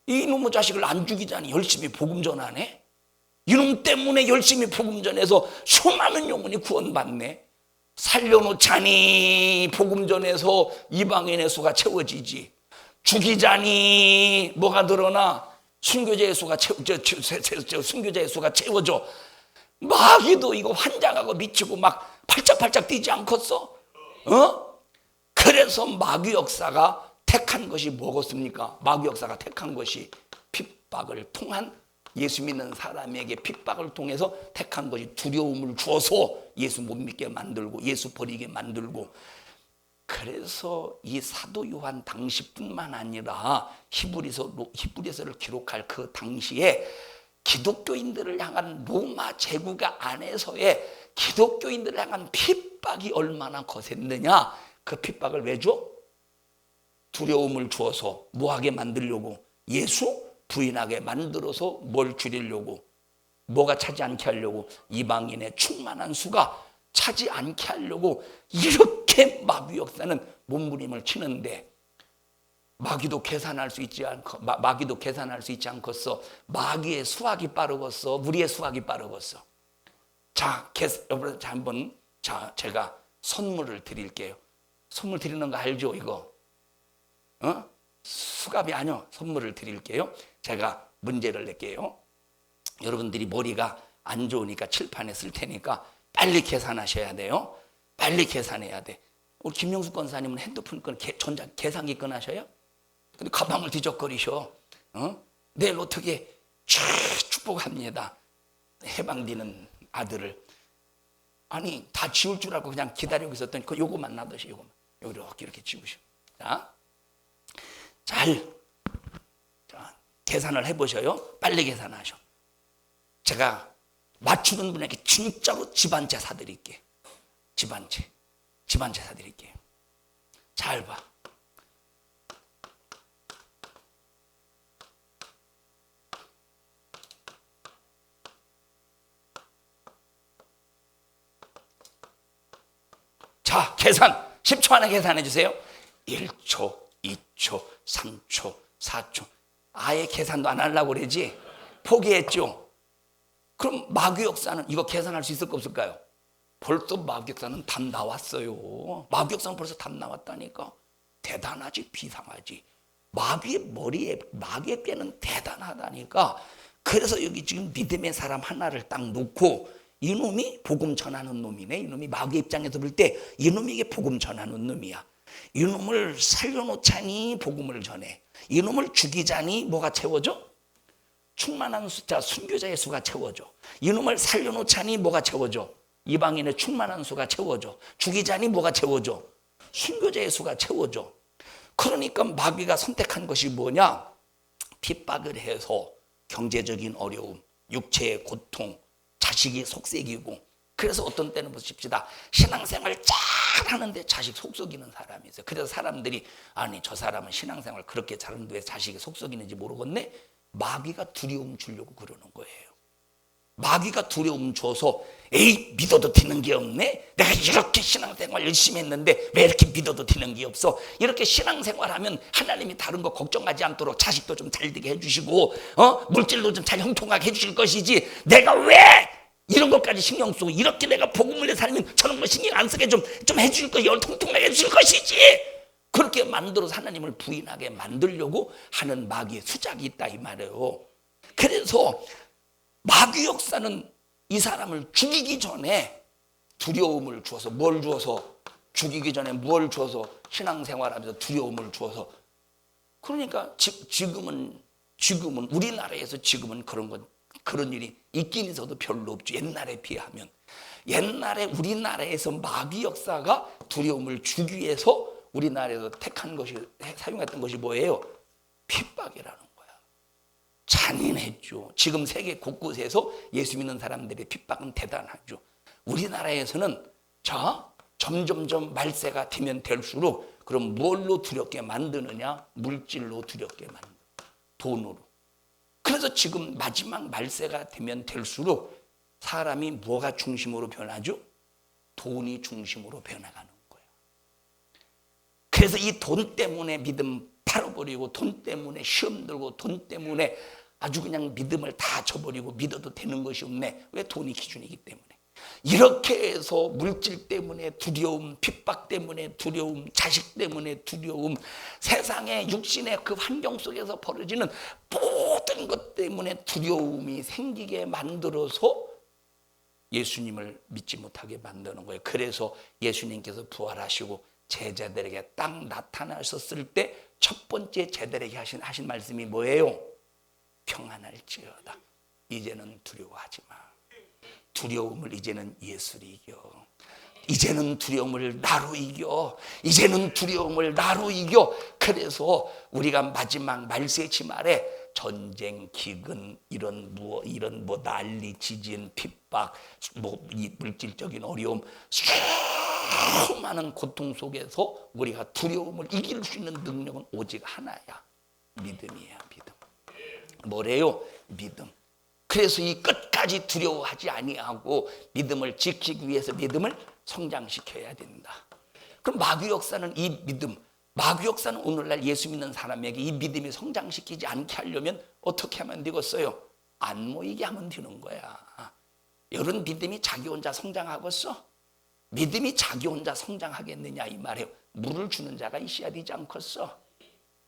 이놈의 자식을 안 죽이자니 열심히 복음 전하네. 이놈 때문에 열심히 복음 전해서 수많은 영혼이 구원받네. 살려놓자니 복음 전해서 이방인의 수가 채워지지. 죽이자니 뭐가 늘어나? 순교자의 수가 순교자의 수가 채워져. 마귀도 이거 환장하고 미치고 막 팔짝팔짝 뛰지 않겠어? 그래서 마귀 역사가 택한 것이 뭐겠습니까? 마귀 역사가 택한 것이 핍박을 통한, 예수 믿는 사람에게 핍박을 통해서 택한 것이 두려움을 주어서 예수 못 믿게 만들고 예수 버리게 만들고. 그래서 이 사도 요한 당시뿐만 아니라 히브리서를 기록할 그 당시에 기독교인들을 향한 로마 제국가 안에서의 기독교인들을 향한 핍박이 얼마나 거셌느냐. 그 핍박을 왜 줘? 두려움을 주어서 뭐하게 만들려고? 예수 부인하게 만들어서 뭘 줄이려고? 뭐가 차지 않게 하려고? 이방인의 충만한 수가 차지 않게 하려고. 이렇게 마귀 역사는 몸부림을 치는데, 마귀도 계산할 수 있지 않겠어. 마귀의 수학이 빠르겠어, 우리의 수학이 빠르겠어. 자, 여러분, 한번 제가 선물을 드릴게요. 선물 드리는 거 알죠? 이거 수갑이 아니요, 선물을 드릴게요. 제가 문제를 낼게요. 여러분들이 머리가 안 좋으니까 칠판에 쓸 테니까 빨리 계산하셔야 돼요. 빨리 계산해야 돼. 우리 김영숙 권사님은 핸드폰 계산기 꺼하셔요? 근데 가방을 뒤적거리셔. 내일 어떻게 축복합니다. 해방되는 아들을. 아니, 다 지울 줄 알고 그냥 기다리고 있었더니 요거만 놔두시. 요거만 이렇게 지우셔. 자, 계산을 해보셔요. 빨리 계산하셔. 제가 맞추는 분에게 진짜로 집안채 사드릴게요. 집안채 사드릴게요. 잘 봐. 자, 계산 10초 안에 계산해 주세요. 1초, 2초, 3초, 4초. 아예 계산도 안 하려고 그러지? 포기했죠? 그럼 마귀 역사는 이거 계산할 수 있을까 없을까요? 벌써 마귀 역사는 답 나왔어요. 마귀 역사는 벌써 답 나왔다니까. 대단하지, 비상하지. 마귀의 꾀는 대단하다니까. 그래서 여기 지금 믿음의 사람 하나를 딱 놓고, 이놈이 복음 전하는 놈이네. 이놈이 마귀 입장에서 볼 때 이놈이 복음 전하는 놈이야. 이놈을 살려놓자니 복음을 전해. 이놈을 죽이자니 뭐가 채워져? 충만한 숫자, 순교자의 수가 채워져. 이놈을 살려놓자니 뭐가 채워져? 이방인의 충만한 수가 채워져. 죽이자니 뭐가 채워져? 순교자의 수가 채워져. 그러니까 마귀가 선택한 것이 뭐냐? 핍박을 해서 경제적인 어려움, 육체의 고통, 자식이 속썩이고. 그래서 어떤 때는 보십시다, 신앙생활 잘 하는데 자식 속썩이는 사람이 있어요. 그래서 사람들이, 아니 저 사람은 신앙생활 그렇게 잘하는데 왜 자식이 속썩이는지 모르겠네. 마귀가 두려움 주려고 그러는 거예요. 마귀가 두려움 줘서, 에이 믿어도 되는 게 없네. 내가 이렇게 신앙생활 열심히 했는데 왜 이렇게 믿어도 되는 게 없어. 이렇게 신앙생활하면 하나님이 다른 거 걱정하지 않도록 자식도 좀 잘 되게 해주시고 물질도 좀 잘 형통하게 해주실 것이지, 내가 왜 이런 것까지 신경 쓰고 이렇게 내가 복음을 살면 저런 거 신경 안 쓰게 좀 해줄 거, 통통하게 해줄 것이지. 그렇게 만들어서 하나님을 부인하게 만들려고 하는 마귀의 수작이 있다 이 말이에요. 그래서 마귀 역사는 이 사람을 죽이기 전에 두려움을 주어서, 뭘 주어서? 죽이기 전에 뭘 주어서? 신앙생활하면서 두려움을 주어서. 그러니까 지금은 우리나라에서 지금은 그런 일이 있긴 있어도 별로 없죠. 옛날에 비하면. 옛날에 우리나라에서 마귀 역사가 두려움을 주기 위해서 우리나라에서 택한 것이 사용했던 것이 뭐예요? 핍박이라는 거야. 잔인했죠. 지금 세계 곳곳에서 예수 믿는 사람들의 핍박은 대단하죠. 우리나라에서는 점점점 말세가 되면 될수록 그럼 뭘로 두렵게 만드느냐? 물질로 두렵게 만들어. 돈으로. 그래서 지금 마지막 말세가 되면 될수록 사람이 뭐가 중심으로 변하죠? 돈이 중심으로 변해가는 거예요. 그래서 이 돈 때문에 믿음 팔아버리고 돈 때문에 시험 들고 돈 때문에 아주 그냥 믿음을 다 쳐버리고 믿어도 되는 것이 없네. 왜? 돈이 기준이기 때문에. 이렇게 해서 물질 때문에 두려움, 핍박 때문에 두려움, 자식 때문에 두려움, 세상의 육신의 그 환경 속에서 벌어지는 모든 것 때문에 두려움이 생기게 만들어서 예수님을 믿지 못하게 만드는 거예요. 그래서 예수님께서 부활하시고 제자들에게 딱 나타나셨을 때 첫 번째 제자들에게 하신 말씀이 뭐예요? 평안할지어다. 이제는 두려워하지 마. 두려움을 이제는 예수로 이겨. 이제는 두려움을 나로 이겨. 이제는 두려움을 나로 이겨. 그래서 우리가 마지막 말세치 말에 전쟁, 기근, 이런 난리, 지진, 핍박, 이 물질적인 어려움, 수많은 고통 속에서 우리가 두려움을 이길 수 있는 능력은 오직 하나야. 믿음이야, 믿음. 뭐래요? 믿음. 그래서 이 끝까지 두려워하지 아니하고 믿음을 지키기 위해서 믿음을 성장시켜야 된다. 그럼 마귀 역사는 이 믿음, 마귀 역사는 오늘날 예수 믿는 사람에게 이 믿음이 성장시키지 않게 하려면 어떻게 하면 되겠어요? 안 모이게 하면 되는 거야. 여러분 믿음이 자기 혼자 성장하겠어? 믿음이 자기 혼자 성장하겠느냐 이 말이에요. 물을 주는 자가 있어야 되지 않겠어?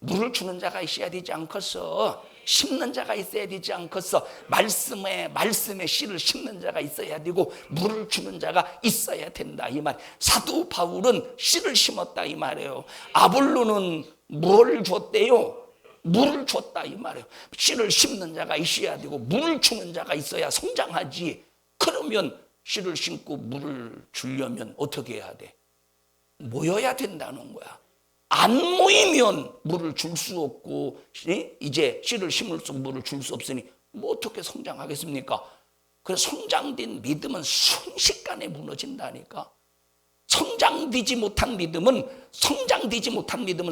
물을 주는 자가 있어야 되지 않겠어? 심는 자가 있어야 되지 않겠어? 말씀에 씨를 심는 자가 있어야 되고 물을 주는 자가 있어야 된다 이 말. 사도 바울은 씨를 심었다 이 말이에요. 아볼로는 뭘 줬대요? 물을 줬다 이 말이에요. 씨를 심는 자가 있어야 되고 물을 주는 자가 있어야 성장하지. 그러면 씨를 심고 물을 주려면 어떻게 해야 돼? 모여야 된다는 거야. 안 모이면 물을 줄 수 없고 이제 씨를 심을수록 물을 줄 수 없으니 뭐 어떻게 성장하겠습니까? 그래서 성장된 믿음은 순식간에 무너진다니까. 성장되지 못한 믿음은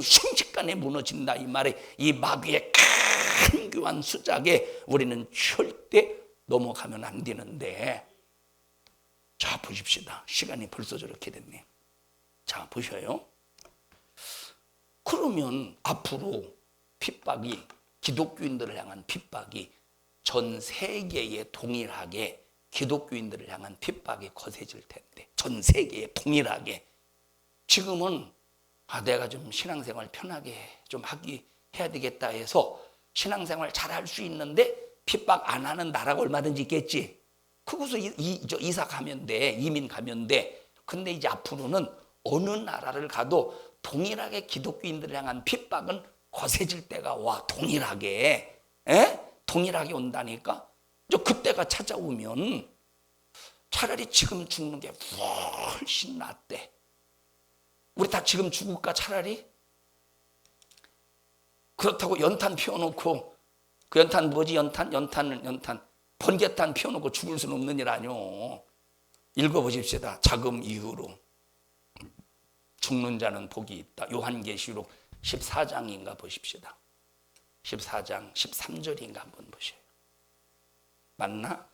순식간에 무너진다 이 말에. 이 마귀의 큰 교환 수작에 우리는 절대 넘어가면 안 되는데, 자 보십시다. 시간이 벌써 저렇게 됐네. 자 보셔요. 그러면 앞으로 핍박이, 기독교인들을 향한 핍박이 전 세계에 동일하게 기독교인들을 향한 핍박이 거세질 텐데, 전 세계에 동일하게. 지금은 내가 좀 신앙생활 편하게 좀 해야 되겠다 해서 신앙생활 잘 할 수 있는데 핍박 안 하는 나라가 얼마든지 있겠지. 그곳에 이사 가면 돼, 이민 가면 돼. 근데 이제 앞으로는 어느 나라를 가도 동일하게 기독교인들을 향한 핍박은 거세질 때가 와. 동일하게. 동일하게 온다니까. 이제 그때가 찾아오면 차라리 지금 죽는 게 훨씬 낫대. 우리 다 지금 죽을까 차라리? 그렇다고 연탄 피워놓고, 그 연탄 뭐지? 연탄 번개탄 피워놓고 죽을 수는 없는 일 아니오. 읽어보십시다. 자금 이후로 죽는 자는 복이 있다. 요한계시록 14장인가 보십시다. 14장 13절인가 한번 보세요. 맞나?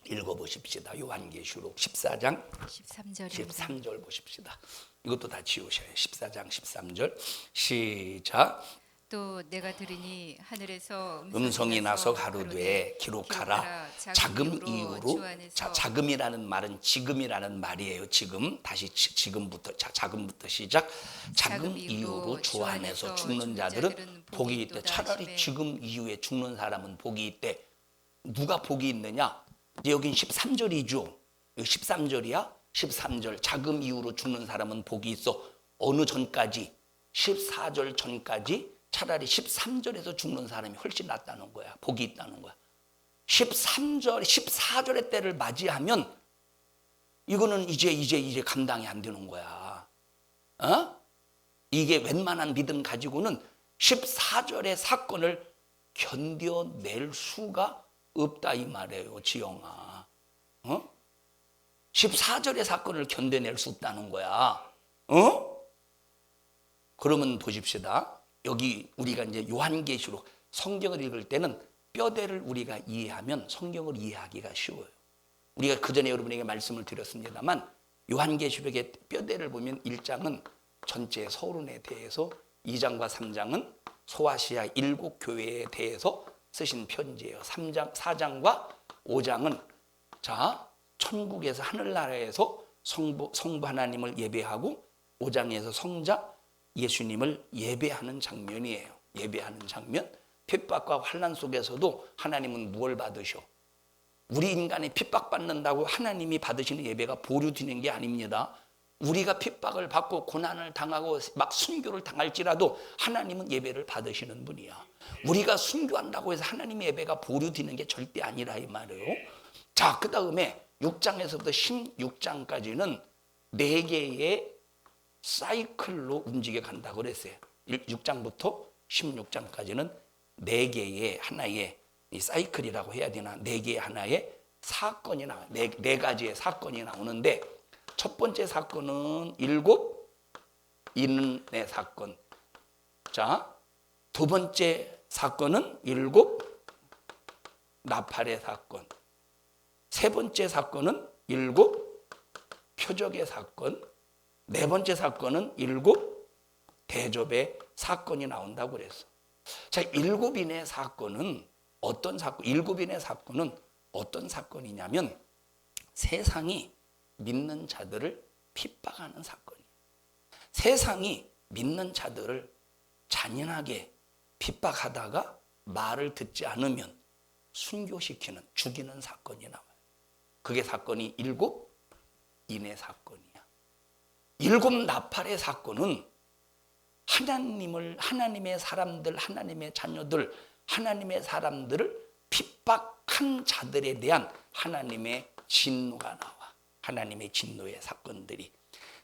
읽어보십시다. 요한계시록 14장 13절 보십시다. 이것도 다 지우셔요. 14장 13절 시작. 또 내가 들으니 하늘에서 음성이 나서 가로되 기록하라. 자금 이후로. 자, 자금이라는 말은 지금이라는 말이에요. 지금. 다시 지금부터. 자, 자금부터 시작. 자금 이후로 주 안에서 죽는 자들은 복이 있대. 차라리 지금 이후에 죽는 사람은 복이 있대. 누가 복이 있느냐? 여긴 13절이죠. 여기 13절이야. 13절. 자금 이후로 죽는 사람은 복이 있어. 어느 전까지? 14절 전까지 차라리 13절에서 죽는 사람이 훨씬 낫다는 거야. 복이 있다는 거야. 13절, 14절의 때를 맞이하면 이거는 이제 감당이 안 되는 거야. 이게 웬만한 믿음 가지고는 14절의 사건을 견뎌낼 수가 없다 이 말이에요, 지영아. 14절의 사건을 견뎌낼 수 없다는 거야. 그러면 보십시다. 여기 우리가 이제 요한계시록 성경을 읽을 때는 뼈대를 우리가 이해하면 성경을 이해하기가 쉬워요. 우리가 그전에 여러분에게 말씀을 드렸습니다만 요한계시록의 뼈대를 보면 1장은 전체 서론에 대해서, 2장과 3장은 소아시아 7교회에 대해서 쓰신 편지예요. 4장과 5장은 천국에서 하늘나라에서 성부 하나님을 예배하고 5장에서 성자 예수님을 예배하는 장면이에요. 예배하는 장면. 핍박과 환난 속에서도 하나님은 무엇을 받으셔? 우리 인간이 핍박받는다고 하나님이 받으시는 예배가 보류되는 게 아닙니다. 우리가 핍박을 받고 고난을 당하고 막 순교를 당할지라도 하나님은 예배를 받으시는 분이야. 우리가 순교한다고 해서 하나님의 예배가 보류되는 게 절대 아니라 이 말이에요. 자, 그 다음에 6장에서부터 16장까지는 4개의 사이클로 움직여 간다고 그랬어요. 6장부터 16장까지는 4개의 하나의 이 사이클이라고 해야 되나, 4개의 하나의 사건이 나와요. 4가지의 사건이 나오는데, 첫 번째 사건은 7 인의 사건. 자, 두 번째 사건은 7 나팔의 사건. 세 번째 사건은 7 표적의 사건. 네 번째 사건은 7 대접의 사건이 나온다고 그랬어. 자, 7인의 사건은 어떤 사건? 7인의 사건은 어떤 사건이냐면 세상이 믿는 자들을 핍박하는 사건이에요. 세상이 믿는 자들을 잔인하게 핍박하다가 말을 듣지 않으면 순교시키는, 죽이는 사건이 나와요. 그게 사건이 7 인의 사건이야. 7 나팔의 사건은 하나님의 사람들, 하나님의 자녀들, 하나님의 사람들을 핍박한 자들에 대한 하나님의 진노가 나와. 하나님의 진노의 사건들이.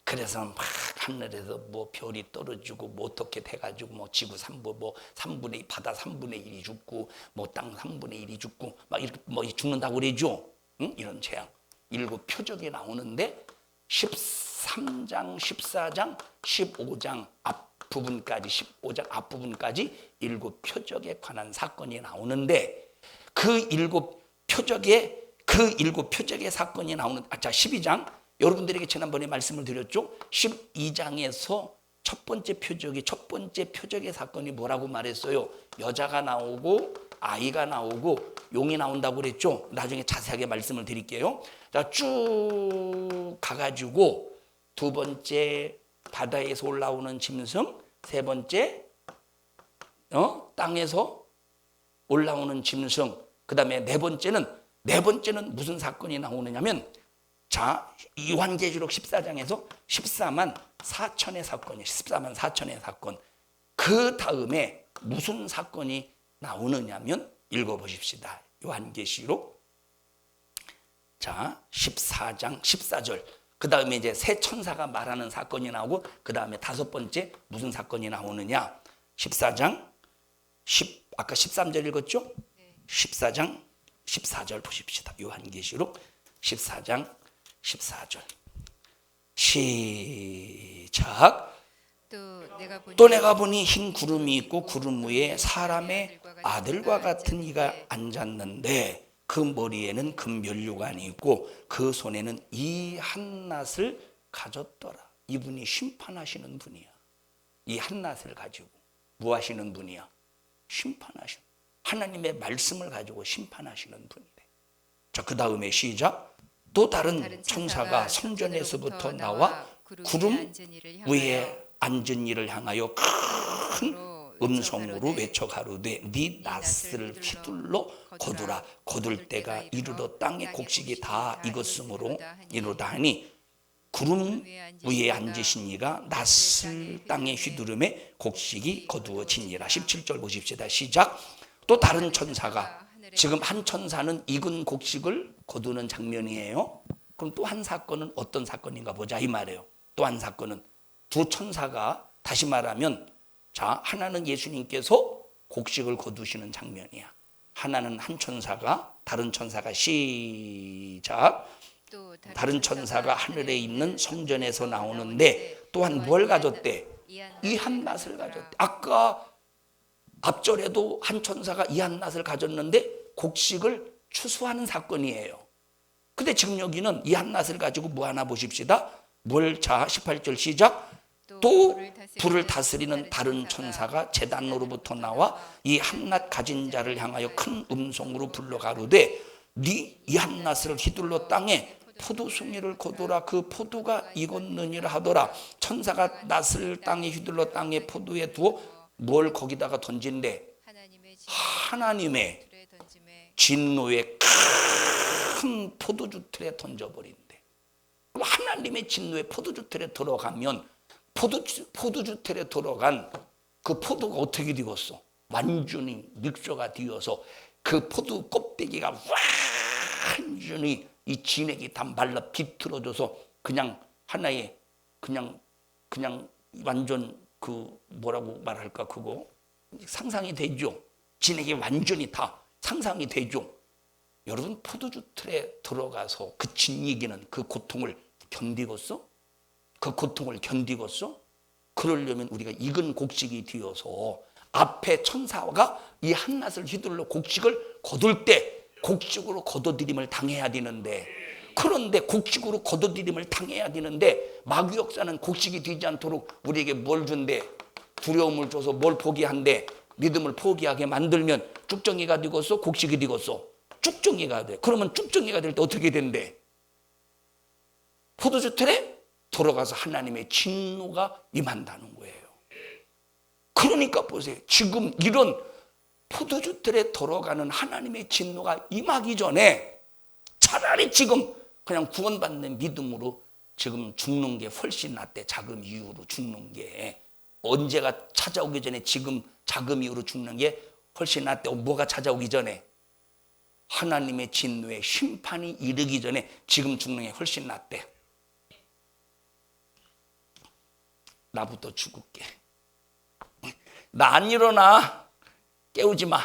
그래서 막 하늘에서 뭐 별이 떨어지고 뭐 어떻게 돼가지고 뭐 지구 3부 뭐 3분의 바다 3분의 1이 죽고 뭐 땅 3분의 1이 죽고 막 이렇게 뭐 죽는다고 그러죠. 이런 재앙. 7 표적이 나오는데 13장, 14장, 15장 앞부분까지, 15장 앞부분까지 7 표적에 관한 사건이 나오는데 그 7 표적의 사건이 나오는, 12장, 여러분들에게 지난번에 말씀을 드렸죠. 12장에서 첫 번째 표적의 사건이 뭐라고 말했어요? 여자가 나오고 아이가 나오고 용이 나온다고 그랬죠. 나중에 자세하게 말씀을 드릴게요. 자, 쭉 가가지고 두 번째 바다에서 올라오는 짐승, 세 번째 땅에서 올라오는 짐승, 그 다음에 네 번째는 무슨 사건이 나오느냐면, 자, 요한계시록 14장에서 14만 4천의 사건이에요. 14만 4천의 사건. 그 다음에 무슨 사건이 나오느냐면, 읽어보십시다. 요한계시록, 자, 14장 14절. 그 다음에 이제 새 천사가 말하는 사건이 나오고, 그 다음에 다섯 번째 무슨 사건이 나오느냐. 14장 아까 13절 읽었죠? 14장 14절 보십시다. 요한계시록 14장 14절. 시작. 또 내가 보니 흰 구름이 있고 구름 위에 사람의 아들과 같은 이가 앉았는데 그 머리에는 금면류관이 있고 그 손에는 이 한낫을 가졌더라. 이분이 심판하시는 분이야. 이 한낫을 가지고 뭐 하시는 분이야? 심판하시는, 하나님의 말씀을 가지고 심판하시는 분이래. 자, 그 다음에 시작. 또 다른 천사가 성전에서부터 나와 구름 위에 앉은 이를 향하여 큰 음성으로 외쳐 가로되 네 낫을 휘둘러 거두라. 거둘 때가 이르러 땅의 곡식이 다 익었으므로 이르다 하니 구름 위에 앉으신 이가 낫을 땅에 휘두름에 곡식이 거두어지니라. 17절 보십시다. 시작. 또 다른 천사가 지금 한 천사는 익은 곡식을 거두는 장면이에요. 그럼 또 한 사건은 어떤 사건인가 보자 이 말이에요. 또 한 사건은 두 천사가, 다시 말하면 자, 하나는 예수님께서 곡식을 거두시는 장면이야. 하나는 한 천사가, 다른 천사가, 시작, 또 다른 천사가 하늘에 있는 성전에서 나오는데 또한 뭘 가졌대? 이 한낫을 가졌대. 아까 앞절에도 한 천사가 이 한낫을 가졌는데 곡식을 추수하는 사건이에요. 근데 지금 여기는 이 한낫을 가지고 뭐 하나 보십시다. 뭘, 자 18절 시작. 또 불을 다스리는 다른 천사가 제단으로부터 나와 이 한낫 가진 자를 향하여 큰 음성으로 불러 가로되 네 이 한낫을 휘둘러 땅에 포도송이를 거두라. 그 포도가 익었느니라 하더라. 천사가 낫을 땅에 휘둘러 땅에 포도에 두어 뭘 거기다가 던진대? 하나님의 진노의 큰 포도주 틀에 던져버린대. 하나님의 진노의 포도주 틀에 들어가면 포도주 틀에 들어간 그 포도가 어떻게 되었어? 완전히 믹서가 되어서 그 포도 껍데기가 완전히 이 진액이 다 말라 비틀어져서 그냥 하나의 그냥 완전 그 뭐라고 말할까, 그거 상상이 되죠. 진액이 완전히 다 상상이 되죠. 여러분, 포도주 틀에 들어가서 그 진이기는 그 고통을 견디겠어? 그 고통을 견디겠어? 그러려면 우리가 익은 곡식이 되어서 앞에 천사가 이 한낫을 휘둘러 곡식을 거둘 때 곡식으로 거둬들임을 당해야 되는데, 그런데 곡식으로 거둬들임을 당해야 되는데 마귀 역사는 곡식이 되지 않도록 우리에게 뭘 준대? 두려움을 줘서 뭘 포기한대? 믿음을 포기하게 만들면 쭉정이가 되겠어? 곡식이 되겠어? 쭉정이가 돼. 그러면 쭉정이가 될 때 어떻게 된대? 포도주 틀에 들어가서 하나님의 진노가 임한다는 거예요. 그러니까 보세요. 지금 이런 포도주 틀에 들어가는 하나님의 진노가 임하기 전에 차라리 지금 그냥 구원받는 믿음으로 지금 죽는 게 훨씬 낫대. 자금 이후로 죽는 게. 언제가 찾아오기 전에 지금 자금 이후로 죽는 게 훨씬 낫대. 뭐가 찾아오기 전에? 하나님의 진노의 심판이 이르기 전에 지금 죽는 게 훨씬 낫대. 나부터 죽을게. 나 안 일어나. 깨우지 마.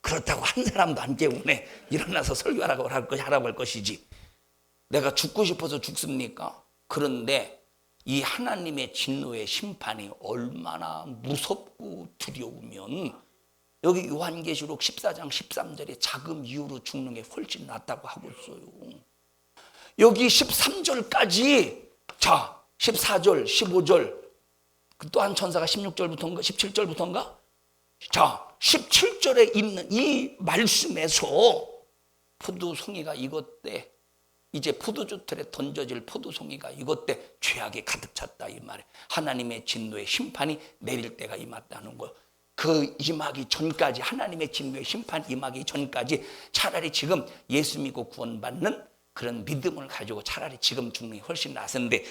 그렇다고 한 사람도 안 깨우네. 일어나서 설교하라고 할 것이지. 내가 죽고 싶어서 죽습니까? 그런데 이 하나님의 진노의 심판이 얼마나 무섭고 두려우면 여기 요한계시록 14장 13절에 자금 이후로 죽는 게 훨씬 낫다고 하고 있어요. 여기 13절까지, 자 14절 15절 또 한 천사가 16절부터인가 17절부터인가, 자 17절에 있는 이 말씀에서 포도송이가 익었대. 이제 포도주 틀에 던져질 포도송이가 익었대. 죄악이 가득 찼다 이 말이에요. 하나님의 진노의 심판이 내릴 때가 임했다는 거예요. 그 임하기 전까지, 하나님의 진노의 심판 임하기 전까지 차라리 지금 예수 믿고 구원받는 그런 믿음을 가지고 차라리 지금 죽는 게 훨씬 낫은데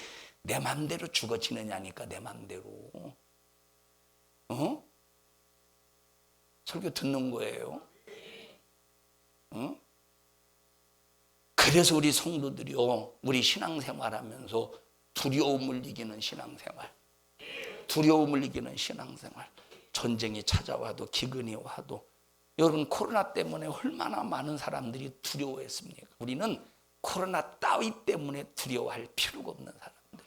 내 맘대로 죽어지느냐니까. 내 맘대로. 설교 듣는 거예요. 그래서 우리 성도들이요, 우리 신앙생활하면서 두려움을 이기는 신앙생활, 두려움을 이기는 신앙생활. 전쟁이 찾아와도 기근이 와도, 여러분 코로나 때문에 얼마나 많은 사람들이 두려워했습니까? 우리는 코로나 따위 때문에 두려워할 필요가 없는 사람들.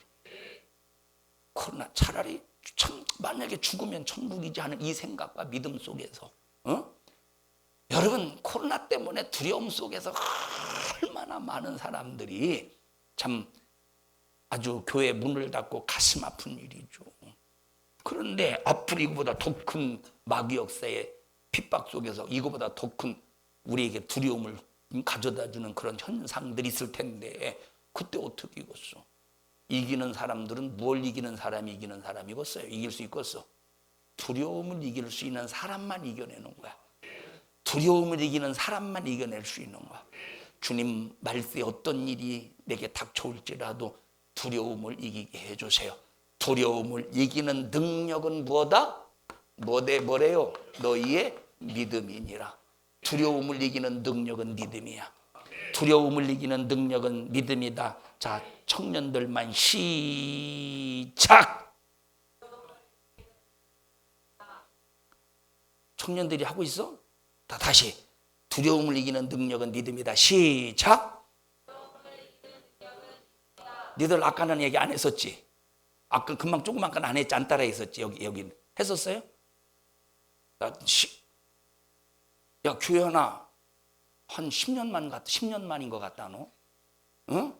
코로나 차라리 만약에 죽으면 천국이지 하는 이 생각과 믿음 속에서, 여러분 코로나 때문에 두려움 속에서 얼마나 많은 사람들이 참 아주 교회 문을 닫고 가슴 아픈 일이죠. 그런데 앞으로 이거보다 더 큰 마귀 역사의 핍박 속에서 이거보다 더 큰 우리에게 두려움을 가져다주는 그런 현상들이 있을 텐데 그때 어떻게 이겼어? 이기는 사람들은 뭘 이기는 사람이 이기는 사람이겠어요? 이길 수 있겠어? 두려움을 이길 수 있는 사람만 이겨내는 거야. 두려움을 이기는 사람만 이겨낼 수 있는 거야. 주님 말씀에 어떤 일이 내게 닥쳐올지라도 두려움을 이기게 해주세요. 두려움을 이기는 능력은 뭐다? 뭐래요? 너희의 믿음이니라. 두려움을 이기는 능력은 믿음이야. 두려움을 이기는 능력은 믿음이다. 자, 청년들만 시작. 청년들이 하고 있어? 다시. 두려움을 이기는 능력은 믿음이다. 시작. 니들 아까는 얘기 안 했었지? 아까 금방 조그만간 안 했지? 안 따라 했었지? 여기 했었어요? 야, 규현아, 한 10년 만인 것 같다, 너? 응?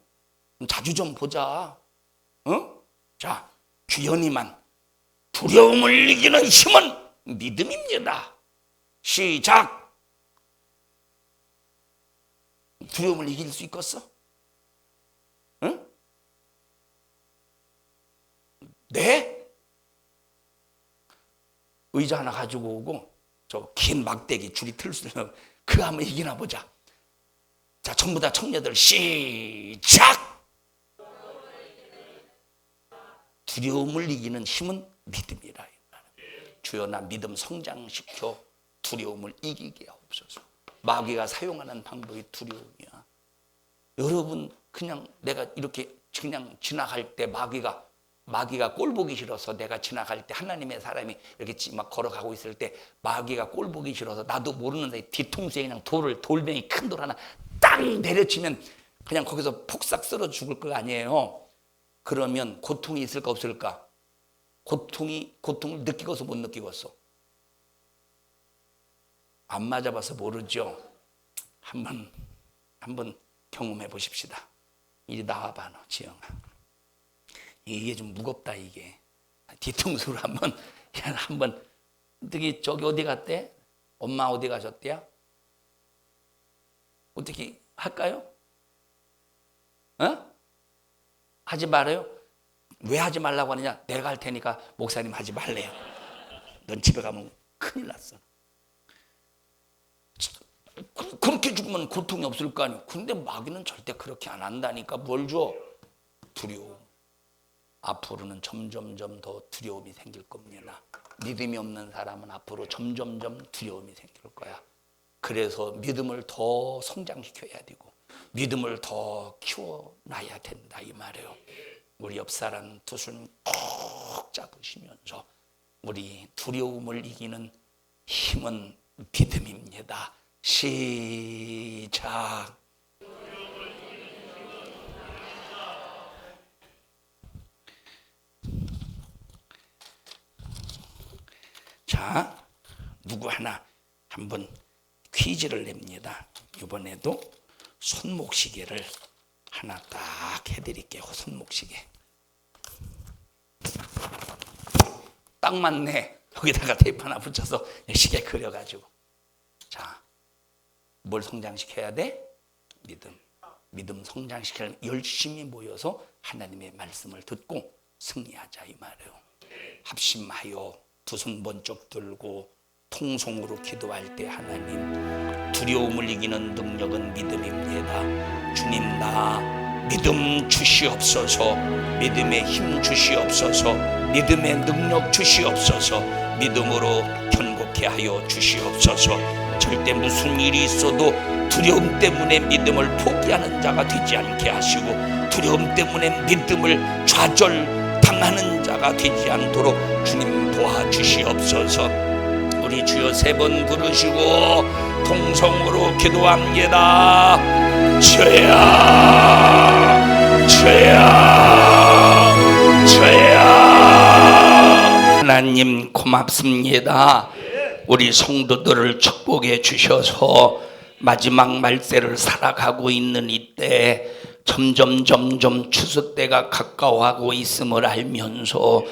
자주 좀 보자. 응? 자, 규현이만. 두려움을 이기는 힘은 믿음입니다. 시작. 두려움을 이길 수 있겠어? 응? 네? 의자 하나 가지고 오고 저 긴 막대기 줄이 틀 수 있는 그거 한번 이기나 보자. 자, 전부 다 청년들 시작. 두려움을 이기는 힘은 믿음이라. 주여, 나 믿음 성장시켜 두려움을 이기게 하옵소서. 마귀가 사용하는 방법이 두려움이야. 여러분, 그냥 내가 이렇게 그냥 지나갈 때 마귀가 꼴 보기 싫어서, 내가 지나갈 때 하나님의 사람이 이렇게 막 걸어가고 있을 때 마귀가 꼴 보기 싫어서 나도 모르는 사이 뒤통수에 그냥 돌멩이 큰 돌 하나 딱 내려치면 그냥 거기서 폭삭 쓰러 죽을 거 아니에요. 그러면 고통이 있을까 없을까? 고통을 느끼고서 못 느끼고서? 안 맞아봐서 모르죠. 한번 경험해 보십시다. 이리 나와봐, 너 지영아. 이게 좀 무겁다, 이게. 뒤통수로 한번 저기 어디 갔대? 엄마 어디 가셨대요? 어떻게 할까요? 하지 말아요? 왜 하지 말라고 하느냐? 내가 할 테니까 목사님 하지 말래요. 넌 집에 가면 큰일 났어. 그렇게 죽으면 고통이 없을 거 아니에요. 근데 마귀는 절대 그렇게 안 한다니까. 뭘 줘? 두려움. 앞으로는 점점점 더 두려움이 생길 겁니다. 믿음이 없는 사람은 앞으로 점점점 두려움이 생길 거야. 그래서 믿음을 더 성장시켜야 되고 믿음을 더 키워놔야 된다, 이 말이에요. 우리 옆 사람 두 손 꼭 잡으시면서 우리 두려움을 이기는 힘은 믿음입니다. 시작. 자, 누구 하나 한번 퀴즈를 냅니다. 이번에도 손목시계를 하나 딱 해드릴게요. 손목시계. 딱 맞네. 여기다가 테이프 하나 붙여서 시계 그려가지고. 자, 뭘 성장시켜야 돼? 믿음 성장시키려면 열심히 모여서 하나님의 말씀을 듣고 승리하자, 이 말이에요. 합심하여 두 손 번쩍 들고 통성으로 기도할 때 하나님, 두려움을 이기는 능력은 믿음입니다. 주님, 나 믿음 주시옵소서. 믿음의 힘 주시옵소서. 믿음의 능력 주시옵소서. 믿음으로 견고케 하여 주시옵소서. 절대 무슨 일이 있어도 두려움 때문에 믿음을 포기하는 자가 되지 않게 하시고, 두려움 때문에 믿음을 좌절당하는 자가 되지 않도록 주님 도와주시옵소서. 우리 주여 3번 부르시고 통성으로 기도합니다. 주야, 주야, 주야. 하나님 고맙습니다. 우리 성도들을 축복해 주셔서 마지막 말세를 살아가고 있는 이때 점점 추수 때가 가까워하고 있음을 알면서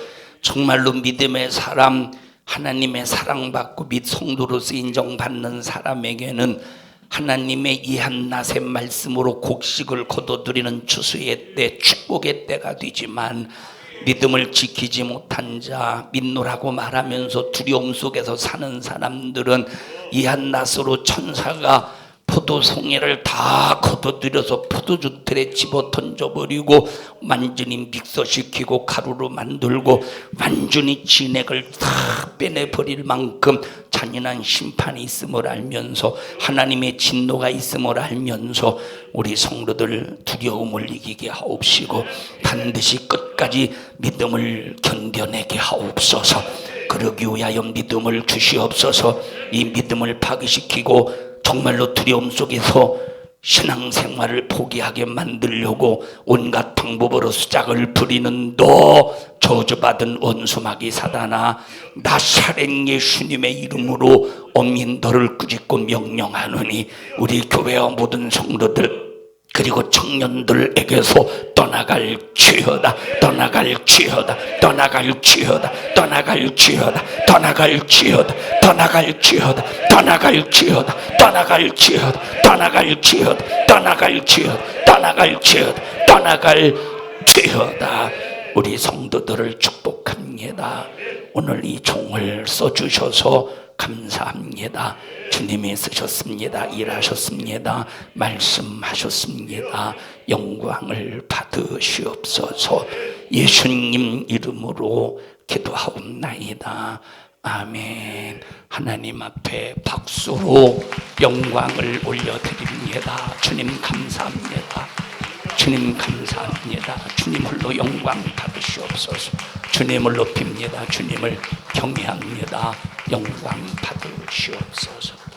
정말로 믿음의 사람, 하나님의 사랑받고 및 성도로서 인정받는 사람에게는 하나님의 이 한낮의 말씀으로 곡식을 거둬들이는 추수의 때, 축복의 때가 되지만, 믿음을 지키지 못한 자, 믿노라고 말하면서 두려움 속에서 사는 사람들은 이 한낮으로 천사가 포도송이를 다 거둬들여서 포도주 틀에 집어 던져버리고 완전히 믹서시키고 가루로 만들고 완전히 진액을 다 빼내버릴 만큼 잔인한 심판이 있음을 알면서 하나님의 진노가 있음을 알면서 우리 성도들 두려움을 이기게 하옵시고 반드시 끝까지 믿음을 견뎌내게 하옵소서. 그러기 위하여 믿음을 주시옵소서. 이 믿음을 파괴시키고 정말로 두려움 속에서 신앙생활을 포기하게 만들려고 온갖 방법으로 수작을 부리는 너 저주받은 원수마귀 사단아, 나사렛 예수님의 이름으로 엄인 너를 꾸짖고 명령하노니 우리 교회와 모든 성도들 그리고 청년들에게서 떠나갈지어다, 떠나갈지어다, 떠나갈지어다, 떠나갈지어다, 떠나갈지어다, 떠나갈지어다, 떠나갈지어다, 떠나갈지어다, 떠나갈지어다, 떠나갈지어다, 떠나갈지어다, 떠나갈지어다. 우리 성도들을 축복합니다. 오늘 이 종을 써주셔서 감사합니다. 주님이 쓰셨습니다. 일하셨습니다. 말씀하셨습니다. 영광을 받으시옵소서. 예수님 이름으로 기도하옵나이다. 아멘. 하나님 앞에 박수로 영광을 올려드립니다. 주님 감사합니다. 주님 감사합니다. 주님 홀로 영광 받으시옵소서. 주님을 높입니다. 주님을 경외합니다. 영광 받으시옵소서.